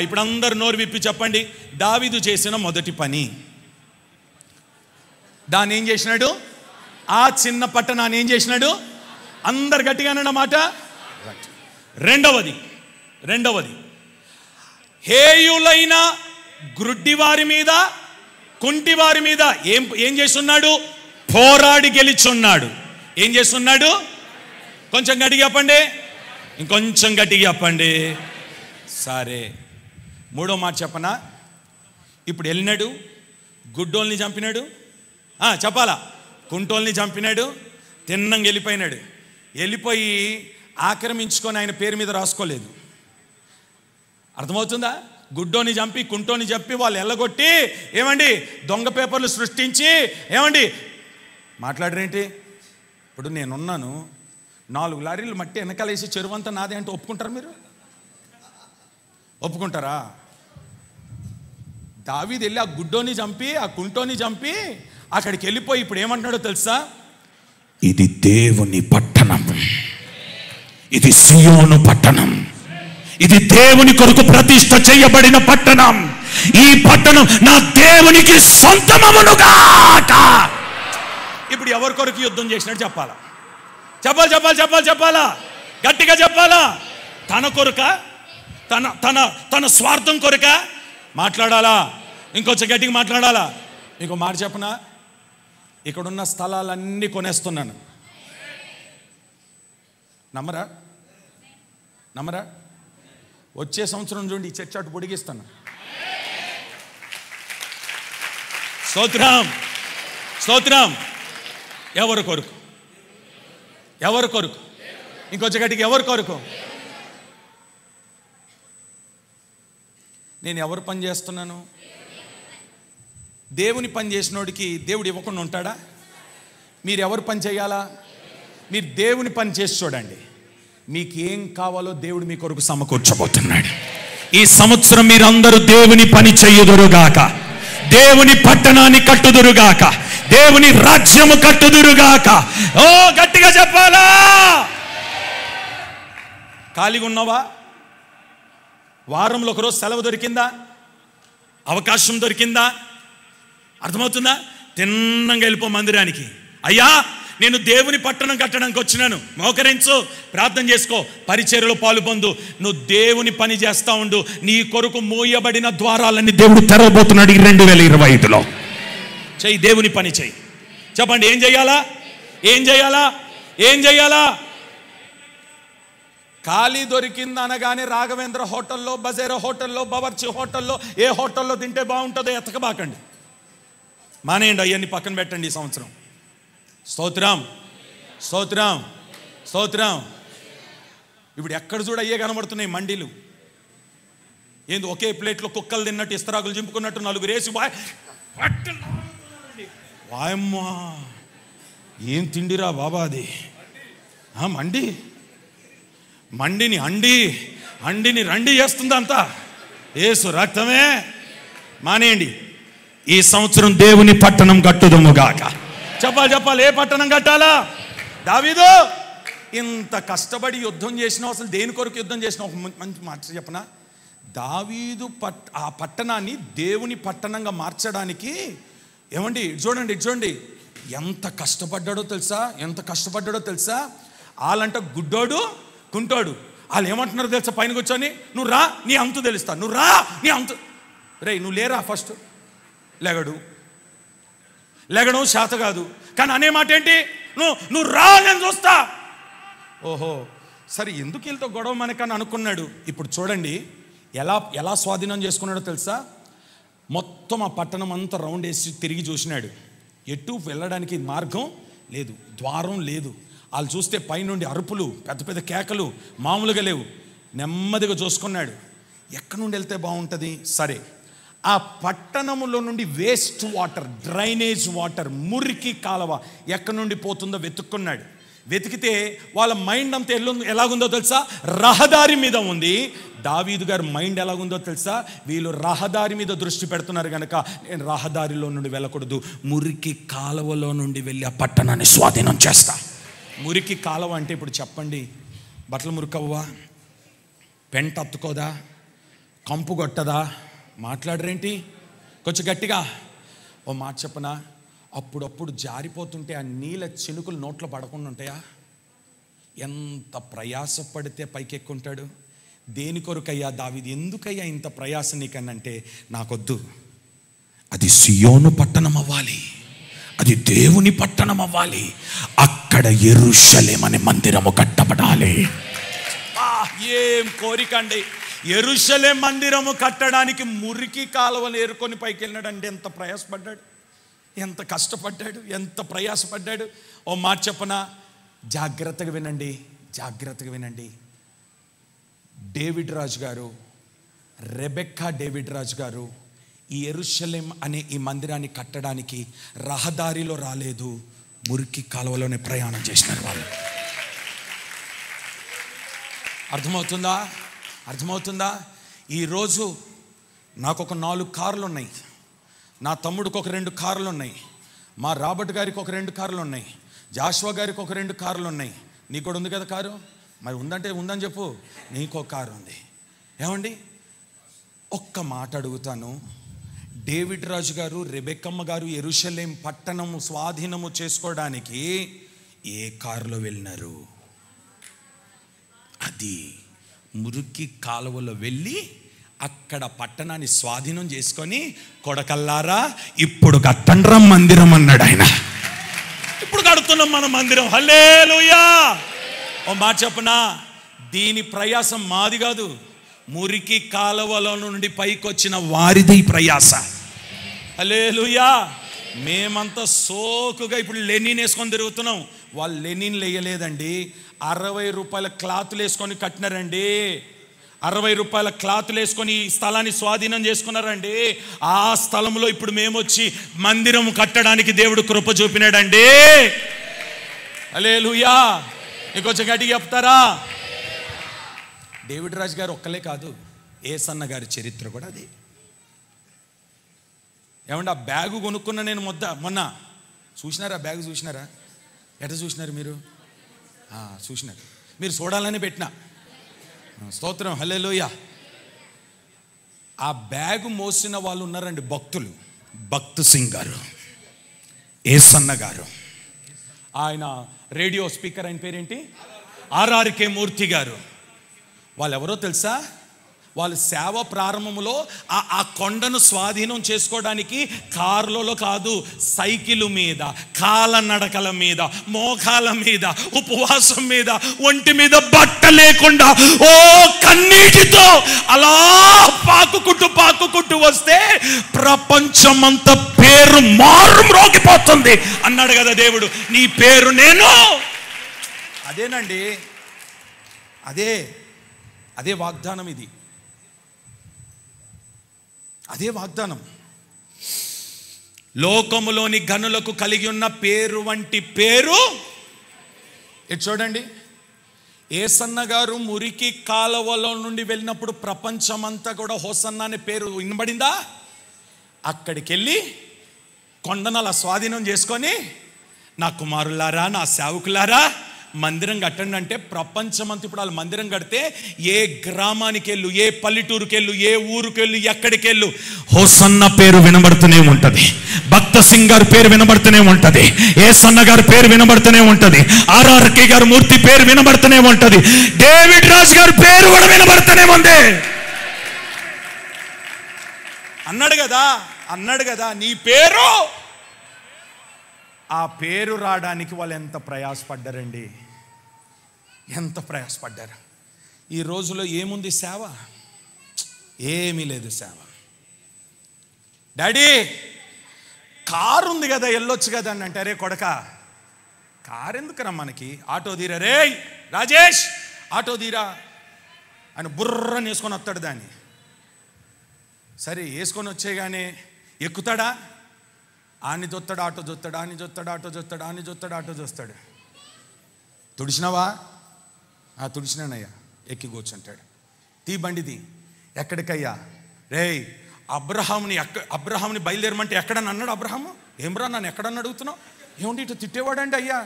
Speaker 1: ఇప్పుడు అందరు నోరు విప్పి చెప్పండి. దావీదు చేసిన మొదటి పని, దాన్ని ఏం చేసినాడు? ఆ చిన్న పట్టణాన్ని ఏం చేసినాడు? అందరు గట్టిగా అన్నమాట. రెండవది హేయులైన గ్రుడ్డి వారి మీద, కుంటి వారి మీద ఏం చేస్తున్నాడు? పోరాడి గెలిచున్నాడు. ఏం చేస్తున్నాడు? కొంచెం గట్టిగా చెప్పండి, ఇంకొంచెం గట్టిగా చెప్పండి. సరే, మూడో మాట చెప్పనా? ఇప్పుడు వెళ్ళినాడు, గుడ్డోల్ని చంపినాడు, చెప్పాలా, కుంటోల్ని చంపినాడు, తిన్నంగా వెళ్ళిపోయినాడు. వెళ్ళిపోయి ఆక్రమించుకొని ఆయన పేరు మీద రాసుకోలేదు. అర్థమవుతుందా? గుడ్డోని చంపి, కుంటోని చంపి వాళ్ళు ఎల్లగొట్టి ఏమండి దొంగ పేపర్లు సృష్టించి ఏమండి మాట్లాడరేంటి? ఇప్పుడు నేనున్నాను, 4 లారీలు మట్టి వెనకాలేసి చెరువంతా నాదే అంటే ఒప్పుకుంటారా మీరు? ఒప్పుకుంటారా? దావీదు వెళ్ళి ఆ గుడ్డోని చంపి, ఆ కుంటోని చంపి అక్కడికి వెళ్ళిపోయి ఇప్పుడు ఏమంటున్నాడో తెలుసా? ఇది దేవుని పట్టణం, ఇది సియోను పట్టణం, ఇది దేవుని కొరకు ప్రతిష్ఠ చేయబడిన పట్టణం, ఈ పట్టణం నా దేవునికి సొంతమగునుగాక. ఇప్పుడు ఎవరి కొరకు యుద్ధం చేసినట్టు చెప్పాలా? చెప్పాలా? గట్టిగా చెప్పాలా? తన కొరక, తన స్వార్థం కొరక మాట్లాడాలా? ఇంకొంచెం గట్టిగా మాట్లాడాలా? ఇంకో మాట చెప్పనా? ఇక్కడున్న స్థలాలన్నీ కొనేస్తున్నాను. నమ్మరా? వచ్చే సంవత్సరం చూడండి, ఈ చర్చ అటు పొడిగిస్తాను. స్తోత్రం. ఎవరి కొరకు? ఇంకొంచెం గట్టిగా, ఎవరి కొరకు? నేను ఎవరు పని చేస్తున్నాను? దేవుని పని చేసినోడికి దేవుడు ఇవ్వకుండా ఉంటాడా? మీరు ఎవరు పని చేయాలా? మీరు దేవుని పని చేసి చూడండి, మీకు ఏం కావాలో దేవుడు మీ కొరకు సమకూర్చబోతున్నాడు. ఈ సంవత్సరం మీరందరూ దేవుని పని చెయ్యుదురుగాక, దేవుని పట్టణాన్ని కట్టుదురుగాక, దేవుని రాజ్యము కట్టుదురుగాక. ఓ గట్టిగా చెప్పాలా? ఖాళీగా ఉన్నావా? వారంలో ఒకరోజు సెలవు దొరికిందా? అవకాశం దొరికిందా? అర్థమవుతుందా? తిన్నంగా వెళ్ళిపో మందిరానికి. అయ్యా, నేను దేవుని పట్టణం కట్టడానికి వచ్చినాను, మోకరించు, ప్రార్థన చేసుకో, పరిచర్యలో పాలు పొందు. నువ్వు దేవుని పని చేస్తా ఉండు, నీ కొరకు మోయబడిన ద్వారాలన్నీ దేవుడు తెరవబోతున్నాడు ఈ 2025లో. చెయ్యి, దేవుని పని చెయ్యి. చెప్పండి, ఏం చేయాలా? ఖాళీ దొరికింది అనగానే రాఘవేంద్ర హోటల్లో, బజేరా హోటల్లో, బవర్చి హోటల్లో, ఏ హోటల్లో తింటే బాగుంటుందో ఎతకబాకండి. మానేయండి, అవన్నీ పక్కన పెట్టండి ఈ సంవత్సరం. స్తోత్రం. ఇప్పుడు ఎక్కడ చూడ అయ్యే కనబడుతున్నాయి మండీలు. ఏంది ఒకే ప్లేట్లో కుక్కలు తిన్నట్టు, ఇస్తరాకులు చింపుకున్నట్టు నలుగురు వేసి వాయమ్మా, ఏం తిండిరా బాబా అది? మండిని అండిని రండి చేస్తుంది అంతా. యేసు రక్తమే. మానేయండి. ఈ సంవత్సరం దేవుని పట్టణం కట్టుదుముగాక. చెప్పాలి, ఏ పట్టణం కట్టాలా? దావీదు ఇంత కష్టపడి యుద్ధం చేసినావు, అసలు దేని కొరకు యుద్ధం చేసినావు? ఒక మంచి మాట చెప్పనా? దావీదు ఆ పట్టణాన్ని దేవుని పట్టణంగా మార్చడానికి ఏమండి చూడండి ఎంత కష్టపడ్డాడో తెలుసా? వాళ్ళంట గుడ్డోడు, కుంటోడు. వాళ్ళు ఏమంటున్నారో తెలుసా? పైన కూర్చొని, నువ్వు రా, నీ అంతు తెలుస్తా, నువ్వు రా, నీ అంతు. నువ్వు లేరా? ఫస్ట్ లేగడం శాత కాదు, కానీ అనే మాట ఏంటి? నువ్వు రా, నేను చూస్తా. ఓహో, సరే, ఎందుకు వీళ్ళతో గొడవ మనకని అనుకున్నాడు. ఇప్పుడు చూడండి ఎలా స్వాధీనం చేసుకున్నాడో తెలుసా? మొత్తం ఆ పట్టణం అంతా రౌండ్ వేసి తిరిగి చూసినాడు. ఎటు వెళ్ళడానికి మార్గం లేదు, ద్వారం లేదు. వాళ్ళు చూస్తే పైనుండి అరుపులు, పెద్ద పెద్ద కేకలు మామూలుగా లేవు. నెమ్మదిగా చూసుకున్నాడు, ఎక్కడి నుండి వెళ్తే బాగుంటుంది? సరే, ఆ పట్టణములో నుండి వేస్ట్ వాటర్, డ్రైనేజ్ వాటర్, మురికి కాలవ ఎక్కడి నుండి పోతుందో వెతుక్కున్నాడు. వెతికితే వాళ్ళ మైండ్ అంతా ఎలాగుందో తెలుసా? రహదారి మీద ఉంది. దావీదు గారి మైండ్ ఎలాగుందో తెలుసా? వీళ్ళు రహదారి మీద దృష్టి పెడుతున్నారు కనుక నేను రహదారిలో నుండి వెళ్ళకూడదు, మురికి కాలువలో నుండి వెళ్ళి ఆ పట్టణాన్ని స్వాధీనం చేస్తా. మురికి కాలువ అంటే ఇప్పుడు చెప్పండి, బట్టలు మురికవ్వా, పెంట అత్తుకోదా, కంపు కొట్టదా? మాట్లాడరేంటి? కొంచెం గట్టిగా ఓ మాట చెప్పనా? అప్పుడప్పుడు జారిపోతుంటే ఆ నీళ్ళ చినుకులు నోట్లో పడకుండా ఉంటాయా? ఎంత ప్రయాసపడితే పైకెక్కుంటాడు. దేని కొరకయ్యా దావీదు, ఎందుకయ్యా ఇంత ప్రయాస నీకనంటే, నాకొద్దు, అది సియోను పట్టణం అవ్వాలి, అది దేవుని పట్టణం అవ్వాలి, అక్కడ యెరూషలేము అనే మందిరము కట్టబడాలి. ఏం కోరిక అండి! యెరూషలేము మందిరము కట్టడానికి మురికి కాలువలు ఏరుకొని పైకి వెళ్ళినాడండి. ఎంత ప్రయాసపడ్డాడు, ఎంత కష్టపడ్డాడు, ఎంత ప్రయాసపడ్డాడు. ఓ మాట చెప్పనా, జాగ్రత్తగా వినండి, జాగ్రత్తగా వినండి. డేవిడ్ రాజు గారు, రెబెక్కా డేవిడ్ రాజు గారు ఈ యెరూషలేము అనే ఈ మందిరాన్ని కట్టడానికి రహదారిలో రాలేదు, మురికి కాలువలోనే ప్రయాణం చేసినారు వాళ్ళు. అర్థమవుతుందా? అర్థమవుతుందా? ఈరోజు నాకు ఒక 4 కార్లు ఉన్నాయి, నా తమ్ముడికి ఒక 2 కార్లు ఉన్నాయి, మా రాబర్ట్ గారికి ఒక 2 కార్లు ఉన్నాయి, జాషువా గారికి ఒక 2 కార్లు ఉన్నాయి. నీకు కూడా ఉంది కదా కారు? మరి ఉందంటే ఉందని చెప్పు. నీకు ఒక కారు ఉంది. ఏమండి, ఒక్క మాట అడుగుతాను, డేవిడ్ రాజు గారు, రెబెక్కమ్మ గారు యెరూషలేము పట్టణము స్వాధీనము చేసుకోవడానికి ఏ కారులో వెళ్ళినారు? అది మురికి కాలువలో వెళ్ళి అక్కడ పట్టణాన్ని స్వాధీనం చేసుకొని, కొడకల్లారా ఇప్పుడు కట్టండ్రా మందిరం అన్నాడు ఆయన. ఇప్పుడు కడుతున్నాం మన మందిరం. హల్లెలూయా! ఓ మాట చెప్పనా, దీని ప్రయాసం మాది కాదు, మురికి కాలువలో నుండి పైకి వచ్చిన వారిది ప్రయాస. హల్లెలూయా! మేమంతా సోకుగా ఇప్పుడు లెనిన్ వేసుకొని తిరుగుతున్నాం. వాళ్ళు లెనిన్ వేయలేదండి, 60 రూపాయల క్లాతులు వేసుకొని కట్టినారండి. 60 రూపాయల క్లాతులు వేసుకొని ఈ స్థలాన్ని స్వాధీనం చేసుకున్నారండి. ఆ స్థలంలో ఇప్పుడు మేము వచ్చి మందిరం కట్టడానికి దేవుడు కృప చూపినాడండి. హల్లెలూయా! ఇంకొంచెం గట్టిగా చెప్తారా? డేవిడ్ రాజు గారు ఒక్కలే కాదు, ఏసన్న గారి చరిత్ర కూడా అది. ఏమంటే ఆ బ్యాగు కొనుక్కున్నా నేను మొన్న చూసినారా? బ్యాగు చూసినారా? ఎట్లా చూసినారు మీరు? చూసినారు. మీరు చూడాలని పెట్టినా. స్తోత్రం, హల్లెలూయా. ఆ బ్యాగు మోసిన వాళ్ళు ఉన్నారండి, భక్తులు. భక్త్ సింగ్ గారు, ఏసన్న గారు, ఆయన రేడియో స్పీకర్, ఆయన పేరేంటి, ఆర్ఆర్కే మూర్తి గారు. వాళ్ళు ఎవరో తెలుసా? వాళ్ళు సేవ ప్రారంభంలో ఆ కొండను స్వాధీనం చేసుకోవడానికి కారులలో కాదు, సైకిల్ మీద, కాలనడకల మీద, మోకాల మీద, ఉపవాసం మీద, ఒంటి మీద బట్ట లేకుండా ఓ కన్నీటితో అలా పాకుకుంటూ వస్తే ప్రపంచమంతా పేరు మారుమ్రోగిపోతుంది అన్నాడు కదా దేవుడు. నీ పేరు నేను. అదేనండి, అదే వాగ్దానం. ఇది అదే వాగ్దానం. లోకములోని గనులకు కలిగి ఉన్న పేరు వంటి పేరు. ఇది చూడండి, ఏసన్న గారు మురికి కాలువలో నుండి వెళ్ళినప్పుడు ప్రపంచమంతా కూడా హోసన్న అనే పేరు వినబడిందా? అక్కడికి వెళ్ళి కొండను అలా స్వాధీనం చేసుకొని, నా కుమారులారా, నా సేవకులారా, మందిరం కట్టండి అంటే ప్రపంచమంతా ఇప్పుడు వాళ్ళు మందిరం కడితే ఏ గ్రామానికి వెళ్ళు, ఏ పల్లెటూరుకి వెళ్ళు, ఏ ఊరికి వెళ్ళు, ఎక్కడికి వెళ్ళు, హోసన్న పేరు వినబడుతూనే ఉంటుంది, భక్త సింగ్ గారి పేరు వినబడుతూనే ఉంటుంది, ఏసన్న గారి పేరు వినబడుతూనే ఉంటుంది, ఆర్ఆర్కే గారి మూర్తి పేరు వినబడుతూనే ఉంటుంది, డేవిడ్ రాజు గారి పేరు కూడా వినబడుతూనే ఉంది. అన్నాడు కదా నీ పేరు. ఆ పేరు రావడానికి వాళ్ళు ఎంత ప్రయాసపడ్డారండి, ఎంత ప్రయాసపడ్డారు. ఈ రోజులో ఏముంది సేవ? ఏమీ లేదు సేవ. డాడీ కారు ఉంది కదా, వెళ్ళొచ్చు కదా అని అంటే, అరే కొడక కారు ఎందుకురా మనకి, ఆటో తీరా, రే రాజేష్ ఆటో తీరా అని బుర్రని వేసుకొని వస్తాడు దాన్ని. సరే వేసుకొని వచ్చేగానే ఎక్కుతాడా? ఆని చూస్తాడు, ఆటో చూస్తాడు, ఆని చూస్తాడు, ఆటో చూస్తాడు, ఆని చూస్తాడు, ఆటో చూస్తాడు. తుడిచినావా? తుడిచినానయ్యా. ఎక్కి కూర్చుంటాడు. తీ బండిది. ఎక్కడికయ్యా? రేయ్ అబ్రహాంని బయలుదేరమంటే ఎక్కడని అన్నాడు అబ్రహాము. ఏమ్రా నన్ను ఎక్కడని అడుగుతున్నావు? ఏమండి ఇటు తిట్టేవాడండి అయ్యా.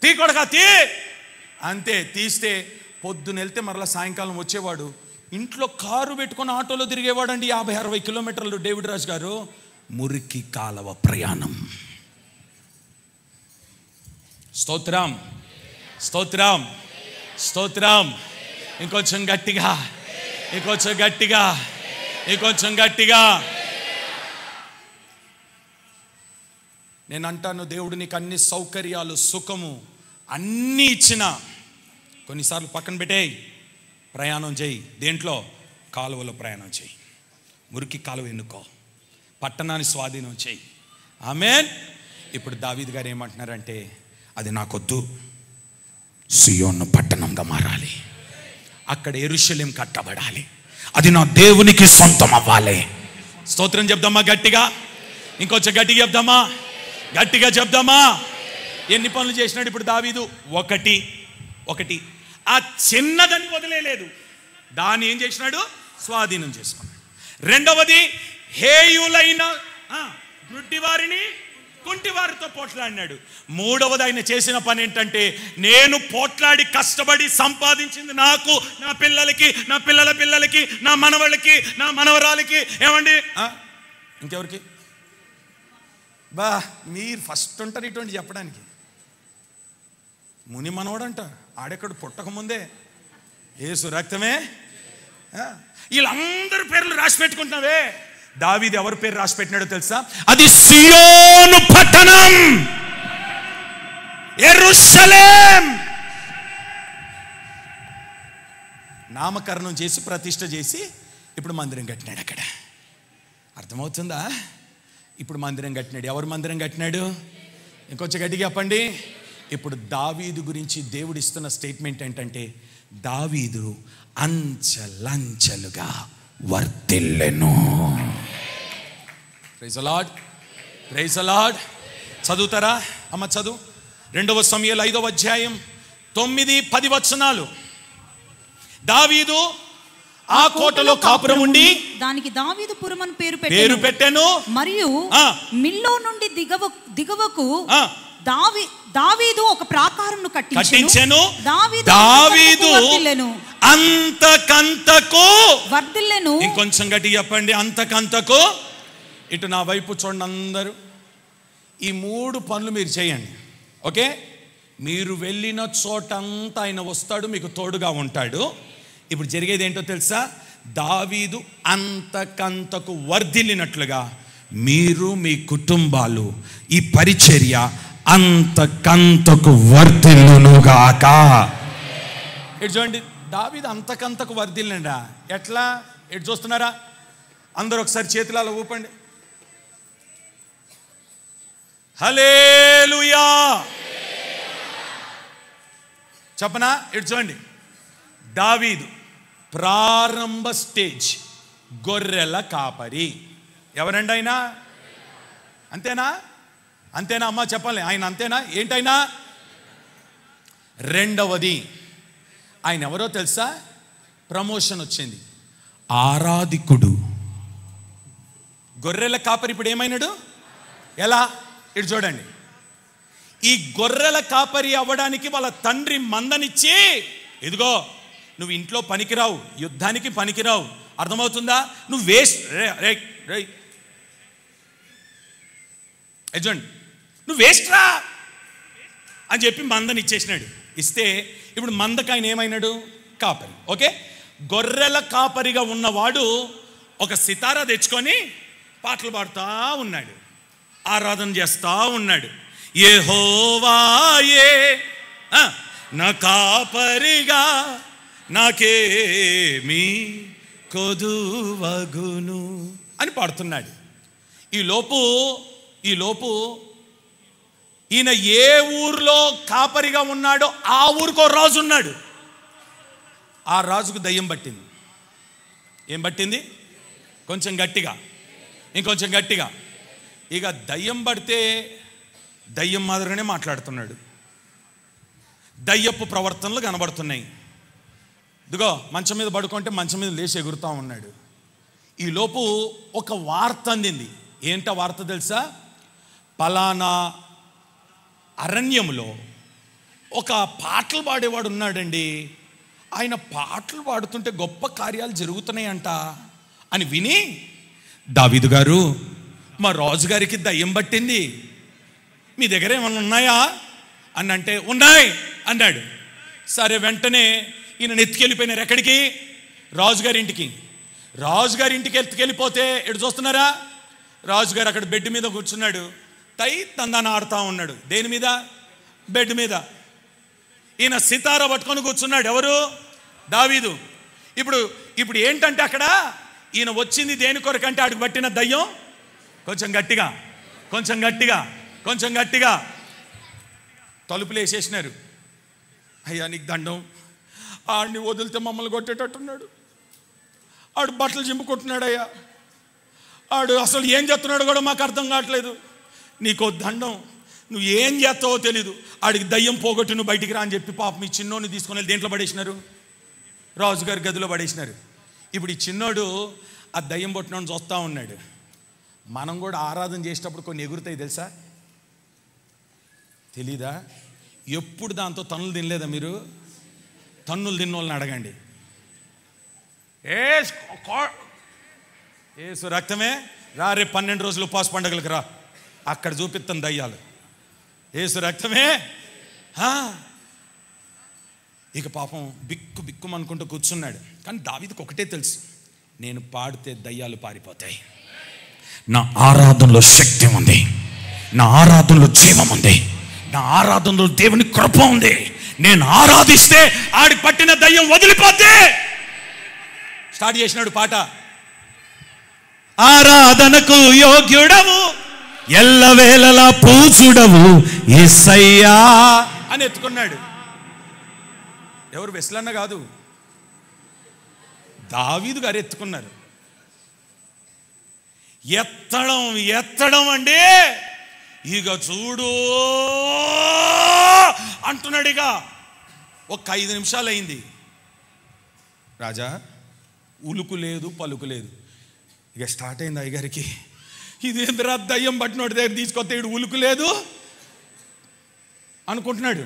Speaker 1: తీ కొడక తీ అంతే. తీస్తే పొద్దున వెళ్తే మరలా సాయంకాలం వచ్చేవాడు. ఇంట్లో కారు పెట్టుకొని ఆటోలో తిరిగేవాడండి 50-60 కిలోమీటర్లు డేవిడ్ రాజు గారు. మురికి కాలవ ప్రయాణం. స్తోత్రం స్తోత్రం. స్తోత్రం. ఇంకొంచెం గట్టిగా, ఇంకొంచెం గట్టిగా, ఇంకొంచెం గట్టిగా. నేను అంటాను, దేవుడు నీకు అన్ని సౌకర్యాలు, సుఖము అన్నీ ఇచ్చిన కొన్నిసార్లు పక్కన పెట్టేయి, ప్రయాణం చేయి. దేంట్లో? కాలువలో ప్రయాణం చేయి. మురికి కాలువ ఎన్నుకో, పట్టణాన్ని స్వాధీనం చేయి. ఆమేన్. ఇప్పుడు దావీదు గారు ఏమంటున్నారంటే, అది నాకొద్దు, సియోను పట్టణంగా మారాలి, అక్కడ యెరూషలేం కట్టబడాలి, అది నా దేవునికి సొంతం అవ్వాలి. స్తోత్రం చెప్దామా గట్టిగా? ఇంకొంచెం గట్టిగా చెప్దామా? గట్టిగా చెప్దామా? ఎన్ని పనులు చేసినాడు ఇప్పుడు దావీదు? ఒకటి ఆ చిన్నదని వదిలేలేదు, దాన్ని ఏం చేసినాడు? స్వాధీనం చేసుకున్నాడు. రెండవది, హేయులైన గుడ్డివారిని కుంటివారితో పోట్లాడినాడు. మూడవది, ఆయన చేసిన పని ఏంటంటే, నేను పోట్లాడి కష్టపడి సంపాదించింది నాకు, నా పిల్లలకి, నా పిల్లల పిల్లలకి, నా మనవళ్ళకి, నా మనవరాలకి, ఏమండి ఇంకెవరికి? బా, మీరు ఫస్ట్ ఉంటారు ఇటువంటి చెప్పడానికి. ముని మనవడంట, ఆడెక్కడ పుట్టకముందే యేసు రక్తమే. వీళ్ళందరి పేర్లు రాసి పెట్టుకుంటున్నావే. దావీదు ఎవరి పేరు రాసి పెట్టినాడో తెలుసా? అది సియోను పట్టణం, యెరూషలేం. నామకరణం చేసి ప్రతిష్ఠ చేసి ఇప్పుడు మందిరం కట్టినాడు అక్కడ. అర్థమవుతుందా? ఇప్పుడు మందిరం కట్టినాడు. ఎవరు మందిరం కట్టినాడు? ఇంకొంచెం గట్టిగా చెప్పండి. ఇప్పుడు దావీదు గురించి దేవుడు ఇస్తున్న స్టేట్మెంట్ ఏంటంటే, దావీదు అంచెలంచెలుగా వర్ధిల్లెను. Praise the Lord, praise the Lord. చదువుతారా అమ్మ? చదువు. 2వ సమూయేలు 5వ అధ్యాయం 9-10 వచనాలు. దావీదు ఆ కోటలో కాపురం ఉండి
Speaker 2: దానికి దావీదుపురం అని
Speaker 1: పేరు పెట్టెను. మరియు
Speaker 2: మిల్లో నుండి దిగువకు దావీదు ఒక ప్రాకారమును కట్టించెను. దావీదు
Speaker 1: అంతకంతకు
Speaker 2: వర్ధిల్లెను.
Speaker 1: ఇంకొంచెం గట్టిగా చెప్పండి, అంతకంతకు. ఇటు నా వైపు చూడండి అందరూ. ఈ 3 పనులు మీరు చేయండి, ఓకే? మీరు వెళ్ళిన చోటంతా ఆయన వస్తాడు, మీకు తోడుగా ఉంటాడు. ఇప్పుడు జరిగేది ఏంటో తెలుసా? దావీదు అంతకంతకు వర్ధిల్లినట్లుగా మీరు, మీ కుటుంబాలు, ఈ పరిచర్య అంతకంతకు వర్ధిల్లునుగాక. ఇటు చూడండి, దావీదు అంతకంతకు వర్ధిల్లిండా. ఎట్లా? ఇటు చూస్తున్నారా? అందరూ ఒకసారి చేతులు అలా ఊపండి. హల్లెలూయా చెప్పనా? ఇటు చూడండి, దావీదు ప్రారంభ స్టేజ్ గొర్రెల కాపరి. ఎవరండి ఆయన? అంతేనా? అంతేనా అమ్మా? చెప్పాలి, ఆయన అంతేనా? ఏంటైనా? రెండవది, ఆయన ఎవరో తెలుసా? ప్రమోషన్ వచ్చింది, ఆరాధికుడు. గొర్రెల కాపరి ఇప్పుడు ఏమైనాడు? ఎలా? ఇటు చూడండి, ఈ గొర్రెల కాపరి అవ్వడానికి వాళ్ళ తండ్రి మందనిచ్చి, ఇదిగో నువ్వు ఇంట్లో పనికిరావు, యుద్ధానికి పనికిరావు, అర్థమవుతుందా? నువ్వు వేస్ట్, చూడండి, నువ్వు వేస్ట్ రా అని చెప్పి మందని ఇచ్చేసినాడు. ఇస్తే ఇప్పుడు మందకు ఆయన ఏమైనాడు? కాపరి. ఓకే, గొర్రెల కాపరిగా ఉన్నవాడు ఒక సితారా తెచ్చుకొని పాటలు పాడుతూ ఉన్నాడు, ఆరాధన చేస్తూ ఉన్నాడు. యెహోవాయే నా కాపరిగా నాకేమీ కొదువగును అని పాడుతున్నాడు. ఈ లోపు ఈయన ఏ ఊర్లో కాపరిగా ఉన్నాడో ఆ ఊరికో రాజు ఉన్నాడు. ఆ రాజుకు దయ్యం పట్టింది. ఏం పట్టింది? కొంచెం గట్టిగా, ఇంకొంచెం గట్టిగా. ఇక దయ్యం పడితే దయ్యం మాదిరిగానే మాట్లాడుతున్నాడు, దయ్యపు ప్రవర్తనలు కనబడుతున్నాయి. ఇదిగో మంచం మీద పడుకుంటే మంచం మీద లేచి ఎగురుతూ ఉన్నాడు. ఈలోపు ఒక వార్త అందింది. ఏంట వార్త తెలుసా? పలానా అరణ్యంలో ఒక పాటలు పాడేవాడు ఉన్నాడండి, ఆయన పాటలు పాడుతుంటే గొప్ప కార్యాలు జరుగుతున్నాయంట అని విని, దావీదు గారు, మా రాజుగారికి దయ్యం పట్టింది, మీ దగ్గర ఏమన్నా ఉన్నాయా అని అంటే, ఉన్నాయి అన్నాడు. సరే, వెంటనే ఈయన ఎత్తుకెళ్ళిపోయినారు. ఎక్కడికి? రాజుగారి ఇంటికి. రాజుగారి ఇంటికి ఎత్తుకెళ్ళిపోతే ఎటు చూస్తున్నారా? రాజుగారు అక్కడ బెడ్ మీద కూర్చున్నాడు, తందాన ఆడుతూ ఉన్నాడు. దేని మీద? బెడ్ మీద. ఈయన సితార పట్టుకొని కూర్చున్నాడు. ఎవరు? దావీదు. ఇప్పుడు ఏంటంటే అక్కడ ఈయన వచ్చింది దేని కొరకంటే ఆడికి పట్టిన దయ్యం కొంచెం గట్టిగా తలుపులు వేసేసినారు. అయ్యా నీకు దండం, ఆడిని వదిలితే మమ్మల్ని కొట్టేటట్టున్నాడు, ఆడు బట్టలు చింపుకుంటున్నాడు, అయ్యా ఆడు అసలు ఏం చేస్తున్నాడు కూడా మాకు అర్థం కావట్లేదు, నీకో దండం, నువ్వు ఏం చేస్తావో తెలీదు, ఆడికి దయ్యం పోగొట్టు, నువ్వు బయటికి రా అని చెప్పి పాపం ఈ చిన్నోడిని తీసుకొని వెళ్ళి దేంట్లో పడేసినారు? రాజుగారి గదిలో పడేసినారు. ఇప్పుడు ఈ చిన్నోడు ఆ దయ్యం పట్టినోడిని చూస్తూ ఉన్నాడు. మనం కూడా ఆరాధన చేసేటప్పుడు కొన్ని ఎగురుతాయి తెలుసా? తెలీదా? ఎప్పుడు దాంతో తన్నులు తినలేదా మీరు? తన్నులు తిన్న వాళ్ళని అడగండి. ఏసు రక్తమే రా, రేపు 12 రోజులు ఉపవాస పండుగలకు రా, అక్కడ చూపిస్తాం దయ్యాలు. ఏసు రక్తమే. ఇక పాపం బిక్కు అనుకుంటూ కూర్చున్నాడు. కానీ దావీదుకు ఒకటే తెలుసు, నేను పాడితే దయ్యాలు పారిపోతాయి, నా ఆరాధనలో శక్తి ఉంది, నా ఆరాధనలో జీవం ఉంది, నా ఆరాధనలో దేవుని కృప ఉంది, నేను ఆరాధిస్తే ఆడికి పట్టిన దయ్యం వదిలిపోతే. స్టార్ట్ చేసినాడు పాట. ఆరాధనకు యోగ్యుడవు, ఎల్లవేళలా పూజుడవు యేసయ్యా అని ఎత్తుకున్నాడు. ఎవరు? వెస్లన్న కాదు, దావీదు గారు ఎత్తుకున్నారు. ఎత్తడం అంటే ఇక చూడు అంటున్నాడు. ఇక ఒక 5 నిమిషాలు అయింది. రాజా ఉలుకు లేదు, పలుకు లేదు. ఇక స్టార్ట్ అయింది అయ్యగారికి. ఇదేంద్రా దయ్యం పట్టినోడి దగ్గర తీసుకొస్తే ఇడు ఉలుకు లేదు అనుకుంటున్నాడు.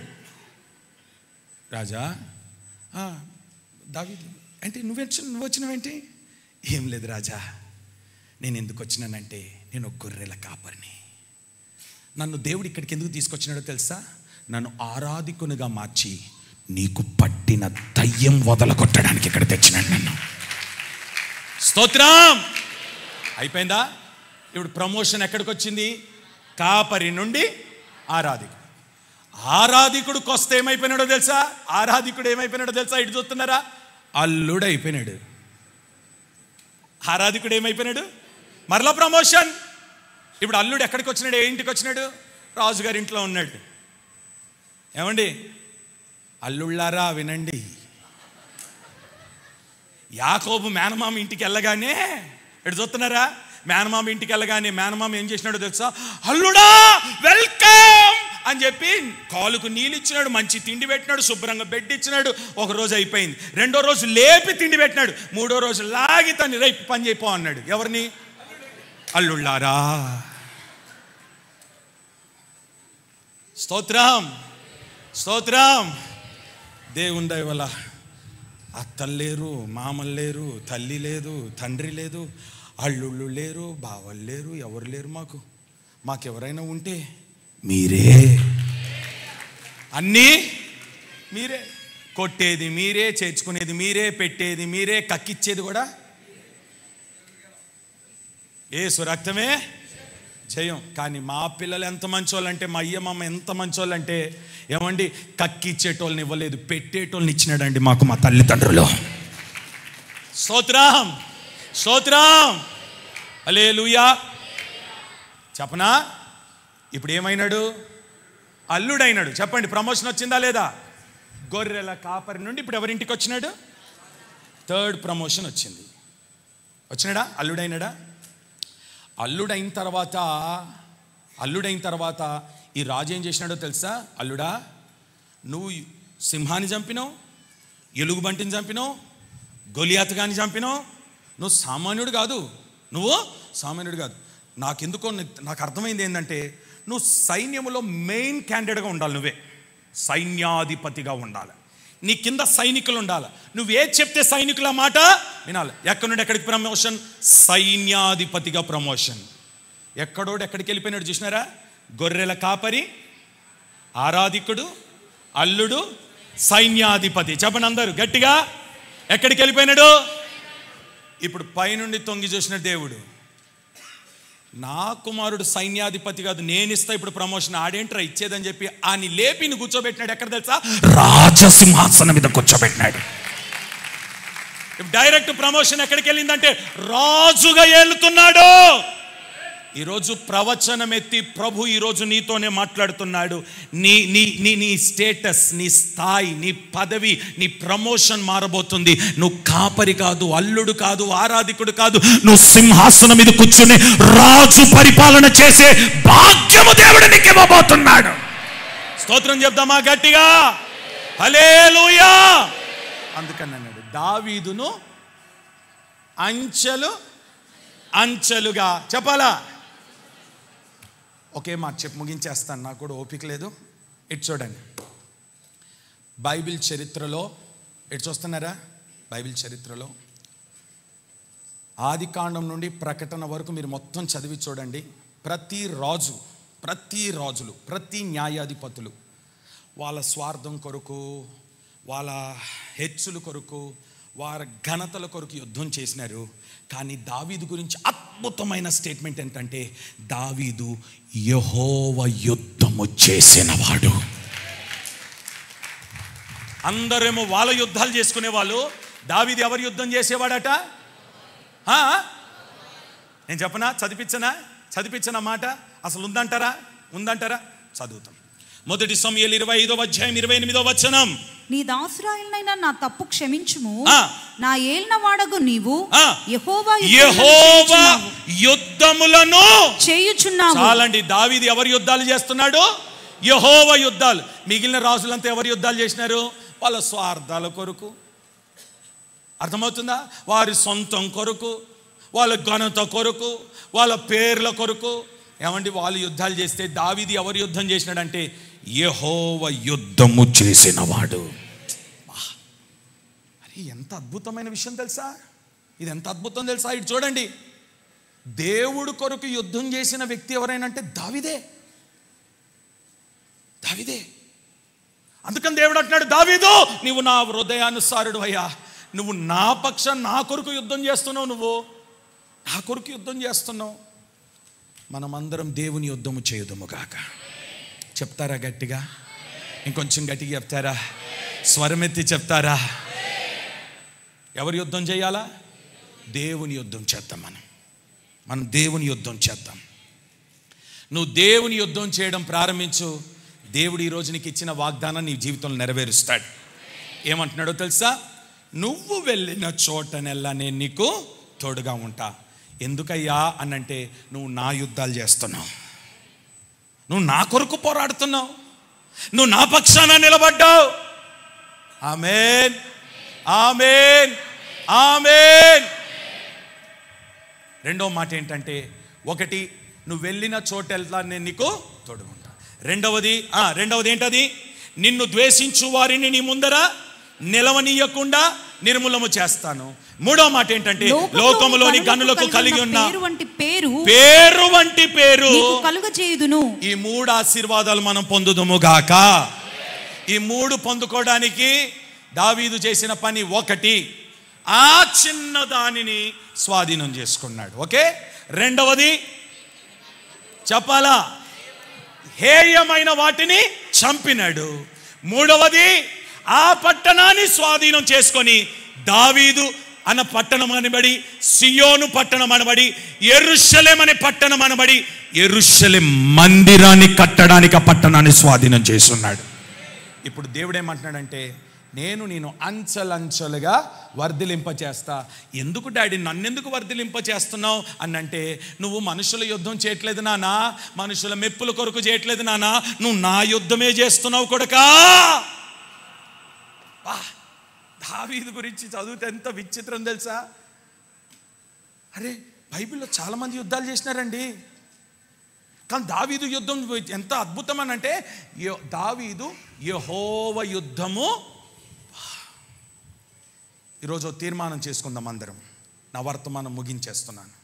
Speaker 1: రాజా దావీదు అంటే నువ్వు వచ్చినావేంటి? ఏం లేదు రాజా, నేను ఎందుకు వచ్చినానంటే నేను ఒక గొర్రెల కాపరిని. నన్ను దేవుడు ఇక్కడికి ఎందుకు తీసుకొచ్చినాడో తెలుసా? నన్ను ఆరాధికునిగా మార్చి నీకు పట్టిన దయ్యం వదలగొట్టడానికి ఇక్కడ తెచ్చినాడు నన్ను. స్తోత్రం. అయిపోయిందా? ఇప్పుడు ప్రమోషన్ ఎక్కడికి వచ్చింది? కాపరి నుండి ఆరాధికుడికి వస్తే ఏమైపోయినాడో తెలుసా? ఆరాధికుడు ఏమైపోయినాడో తెలుసా? ఇటు చూస్తున్నారా? అల్లుడు అయిపోయినాడు. ఆరాధికుడు ఏమైపోయినాడు? మరలా ప్రమోషన్. ఇప్పుడు అల్లుడు ఎక్కడికి వచ్చినాడు? ఏ ఇంటికి వచ్చినాడు? రాజుగారి ఇంట్లో ఉన్నాడు. ఏమండి అల్లుళ్ళారా వినండి, యాకోబు మేనమామ ఇంటికి వెళ్ళగానే ఇటు చూస్తున్నారా? మేనమామ ఇంటికి వెళ్ళగానే మేనమామ ఏం చేసినాడో తెలుసా? అల్లుడా వెల్కమ్ అని చెప్పి కాలుకు నీళ్ళు ఇచ్చినాడు, మంచి తిండి పెట్టినాడు, శుభ్రంగా బెడ్ ఇచ్చినాడు. ఒక రోజు అయిపోయింది. 2వ రోజు లేపి తిండి పెట్టినాడు. 3వ రోజు లాగి తను రేపు పని చేయిపో అన్నాడు. ఎవరిని? అల్లుళ్ళారా. స్తోత్రం. దేవుని దయ వల్ల అత్తలు లేరు, మామలు లేరు, తల్లి లేదు, తండ్రి లేదు, అల్లుళ్ళు లేరు, బావలు లేరు, ఎవరు లేరు. మాకెవరైనా ఉంటే మీరే. అన్నీ మీరే. కొట్టేది మీరే, చేర్చుకునేది మీరే, పెట్టేది మీరే, కక్కిచ్చేది కూడా. యేసు రక్తమే జయం. కానీ మా పిల్లలు ఎంత మంచోళ్ళంటే, మా అయ్యమ్మ ఎంత మంచోళ్ళంటే, ఏమండి కక్కిచ్చేటోళ్ళని ఇవ్వలేదు, పెట్టేటోళ్ళని ఇచ్చినాడండి మాకు మా తల్లిదండ్రులు. స్తోత్రం. హల్లెలూయా. చెప్పనా? ఇప్పుడు ఏమైనాడు? అల్లుడైనాడు. చెప్పండి, ప్రమోషన్ వచ్చిందా లేదా? గొర్రెల కాపరి నుండి ఇప్పుడు ఎవరింటికి వచ్చినాడు? 3rd ప్రమోషన్ వచ్చింది. వచ్చినాడా? అల్లుడైనాడా? అల్లుడైన తర్వాత ఈ రాజు ఏం చేసినాడో తెలుసా? అల్లుడా, నువ్వు సింహాన్ని చంపినావు, ఎలుగుబంటిని చంపినావు, గొలియాతు గాని చంపినావు. నువ్వు సామాన్యుడు కాదు. నాకు అర్థమైంది ఏంటంటే, నువ్వు సైన్యములో మెయిన్ క్యాండిడేట్గా ఉండాలి. నువ్వే సైన్యాధిపతిగా ఉండాలి. నీ కింద సైనికులు ఉండాలి. నువ్వే చెప్తే సైనికుల మాట వినాలి. ఎక్కడి నుండి ఎక్కడికి ప్రమోషన్? సైన్యాధిపతిగా ప్రమోషన్. ఎక్కడికి వెళ్ళిపోయినాడు చూసినారా? గొర్రెల కాపరి, ఆరాధికుడు, అల్లుడు, సైన్యాధిపతి. చెప్పండి అందరూ గట్టిగా. ఎక్కడికి వెళ్ళిపోయినాడు? ఇప్పుడు పైనుండి తొంగి చూసిన దేవుడు, నా కుమారుడు సైన్యాధిపతి కాదు, నేను ఇస్తా ఇప్పుడు ప్రమోషన్, ఆడేంట్రా ఇచ్చేదని చెప్పి ఆయన లేపిని కూర్చోబెట్టినాడు. ఎక్కడ తెలుసా? రాజసింహాసనం మీద కూర్చోబెట్టినాడు. డైరెక్ట్ ప్రమోషన్ ఎక్కడికి వెళ్ళిందంటే రాజుగా ఏలుతున్నాడు. ఈరోజు ప్రవచనం ఎత్తి ప్రభు ఈరోజు నీతోనే మాట్లాడుతున్నాడు. నీ స్టేటస్, నీ స్థాయి, నీ పదవి, నీ ప్రమోషన్ మారబోతుంది. నువ్వు కాపరి కాదు, అల్లుడు కాదు, ఆరాధికుడు కాదు, నువ్వు సింహాసనం మీద కూర్చుని రాజు పరిపాలన చేసే భాగ్యము దేవుడు నీకు ఇవ్వబోతున్నాడు. స్తోత్రం చెప్దామా గట్టిగా? హల్లెలూయా. అందుకని అన్నాడు, దావీదును అంచెలు అంచెలుగా. చెప్పాలా? ఒకే మాట చెప్పి ముగించేస్తాను, నాకు కూడా ఓపిక లేదు. ఇటు చూడండి, బైబిల్ చరిత్రలో ఇటు చూస్తున్నారా? బైబిల్ చరిత్రలో ఆది కాండం నుండి ప్రకటన వరకు మీరు మొత్తం చదివి చూడండి. ప్రతి రాజులు, ప్రతి న్యాయాధిపతులు వాళ్ళ స్వార్థం కొరకు, వాళ్ళ హెచ్చుల కొరకు, వారి ఘనతల కొరకు యుద్ధం చేసినారు. కానీ దావీదు గురించి అద్భుతమైన స్టేట్మెంట్ ఏంటంటే, దావీదు యెహోవా యుద్ధము చేసినవాడు. అందరేమో వాళ్ళ యుద్ధాలు చేసుకునే వాళ్ళు, దావీదు ఎవరు యుద్ధం చేసేవాడట? నేను చెప్పనా? చదివించనా మాట? అసలు ఉందంటారా? చదువుతాం. మొదటి సమూయేలు 25వ అధ్యాయం 28వ వచనం.
Speaker 2: నీ దాసురాయిలనైనా నా తప్పు క్షమించుము, నా ఏలిన వాడగు నీవు యెహోవా
Speaker 1: యుద్ధములను
Speaker 2: చేయుచున్నావు.
Speaker 1: చాలండి. దావీదు ఎవరు యుద్ధాలు చేస్తున్నాడు? యెహోవా యుద్ధాలు. మిగిలిన రాజులంతా ఎవరు యుద్ధాలు చేసినారు? వాళ్ళ స్వార్థాల కొరకు. అర్థమవుతుందా? వారి సొంతం కొరకు, వాళ్ళ ఘనత కొరకు, వాళ్ళ పేర్ల కొరకు. ఏమండి, వాళ్ళు యుద్ధాలు చేస్తే దావీదు ఎవరు యుద్ధం చేసినాడంటే యెహోవా యుద్ధము చేసినవాడు. అరే ఎంత అద్భుతమైన విషయం తెలుసా? ఇది ఎంత అద్భుతం తెలుసా? ఇటు చూడండి, దేవుడు కొరకు యుద్ధం చేసిన వ్యక్తి ఎవరైనా అంటే దావీదే. అందుకని దేవుడు అంటున్నాడు, దావీదు నువ్వు నా హృదయానుసారుడు అయ్యా, నువ్వు నా పక్షం, నా కొరకు యుద్ధం చేస్తున్నావు, నువ్వు నా కొరకు యుద్ధం చేస్తున్నావు. మనమందరం దేవుని యుద్ధము చేయుదుము గాక. చెప్తారా గట్టిగా? ఇంకొంచెం గట్టిగా చెప్తారా? స్వరమెత్తి చెప్తారా? ఎవరు యుద్ధం చేయాలా? దేవుని యుద్ధం చేద్దాం. మనం దేవుని యుద్ధం చేద్దాం. నువ్వు దేవుని యుద్ధం చేయడం ప్రారంభించు. దేవుడు ఈరోజు నీకు ఇచ్చిన వాగ్దానం నీ జీవితంలో నెరవేరుస్తాడు. ఏమంటున్నాడో తెలుసా? నువ్వు వెళ్ళిన చోటనెల్లా నేను నీకు తోడుగా ఉంటా. ఎందుకయ్యా అనంటే, నువ్వు నా యుద్ధాలు చేస్తున్నావు, నువ్వు నా కొరకు పోరాడుతున్నావు, నువ్వు నా పక్షాన నిలబడ్డావు. ఆమేన్, ఆమేన్, ఆమేన్. రెండో మాట ఏంటంటే, ఒకటి, నువ్వు వెళ్ళిన చోటెల్లా నేను నీకు తోడుగుంటా. రెండవది ఏంటది? నిన్ను ద్వేషించు వారిని నీ ముందర నిలవనీయకుండా నిర్మూలము చేస్తాను. మూడో మాట ఏంటంటే, లోకములోని గనులకు కలిగి ఉన్న పేరు వంటి పేరు
Speaker 2: కలుగజేయుదును.
Speaker 1: ఈ మూడు ఆశీర్వాదాలు మనం పొందుదుము గాక. ఈ మూడు పొందుకోవడానికి దావీదు చేసిన పని ఒకటి, ఆ చిన్న దానిని స్వాధీనం చేసుకున్నాడు. ఓకే. రెండవది చెప్పాలా? హేయమైన వాటిని చంపినాడు. మూడవది, ఆ పట్టణాన్ని స్వాధీనం చేసుకొని దావీదు అన్న పట్టణం అనబడి, సియోను పట్టణం అనబడి, యెరూషలేం అనే పట్టణం అనబడి, యెరూషలేం మందిరాన్ని కట్టడానికి ఆ పట్టణాన్ని స్వాధీనం చేస్తున్నాడు. ఇప్పుడు దేవుడు ఏమంటున్నాడంటే, నేను అంచెలంచెలుగా వర్ధిలింపచేస్తా. ఎందుకు డాడీ నన్నెందుకు వర్ధిలింపచేస్తున్నావు అనంటే, నువ్వు మనుషుల యుద్ధం చేయట్లేదు నానా, మనుషుల మెప్పుల కొరకు చేయట్లేదు నానా, నువ్వు నా యుద్ధమే చేస్తున్నావు కొడుకా. దావీదు గురించి చదివితే ఎంత విచిత్రం తెలుసా? అరే బైబిల్లో చాలామంది యుద్ధాలు చేసినారండి, కానీ దావీదు యుద్ధం ఎంత అద్భుతం అని అంటే, దావీదు యెహోవా యుద్ధము. ఈరోజు తీర్మానం చేసుకుందాం అందరం. నా వర్తమానం ముగించేస్తున్నాను.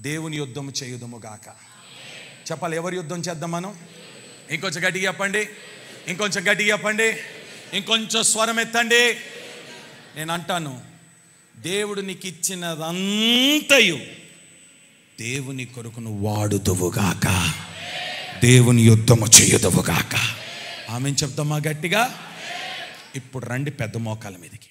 Speaker 1: దేవుని యుద్ధము చేయుదుము గాక. చెప్పాలి, ఎవరి యుద్ధం చేద్దాం మనం? ఇంకొంచెం గట్టిగా చెప్పండి, ఇంకొంచెం గట్టిగా చెప్పండి. ఇంకొంచెం స్వరం ఎత్తండి. నేను అంటాను, దేవుడు నీకు ఇచ్చినదంతయు దేవుని కొరకు నువ్వు వాడుదువుగాక, దేవుని యుద్ధము చేయుదువుగాక. ఆమెను చెప్తామా గట్టిగా? ఇప్పుడు రండి పెద్ద మోకాల మీదకి.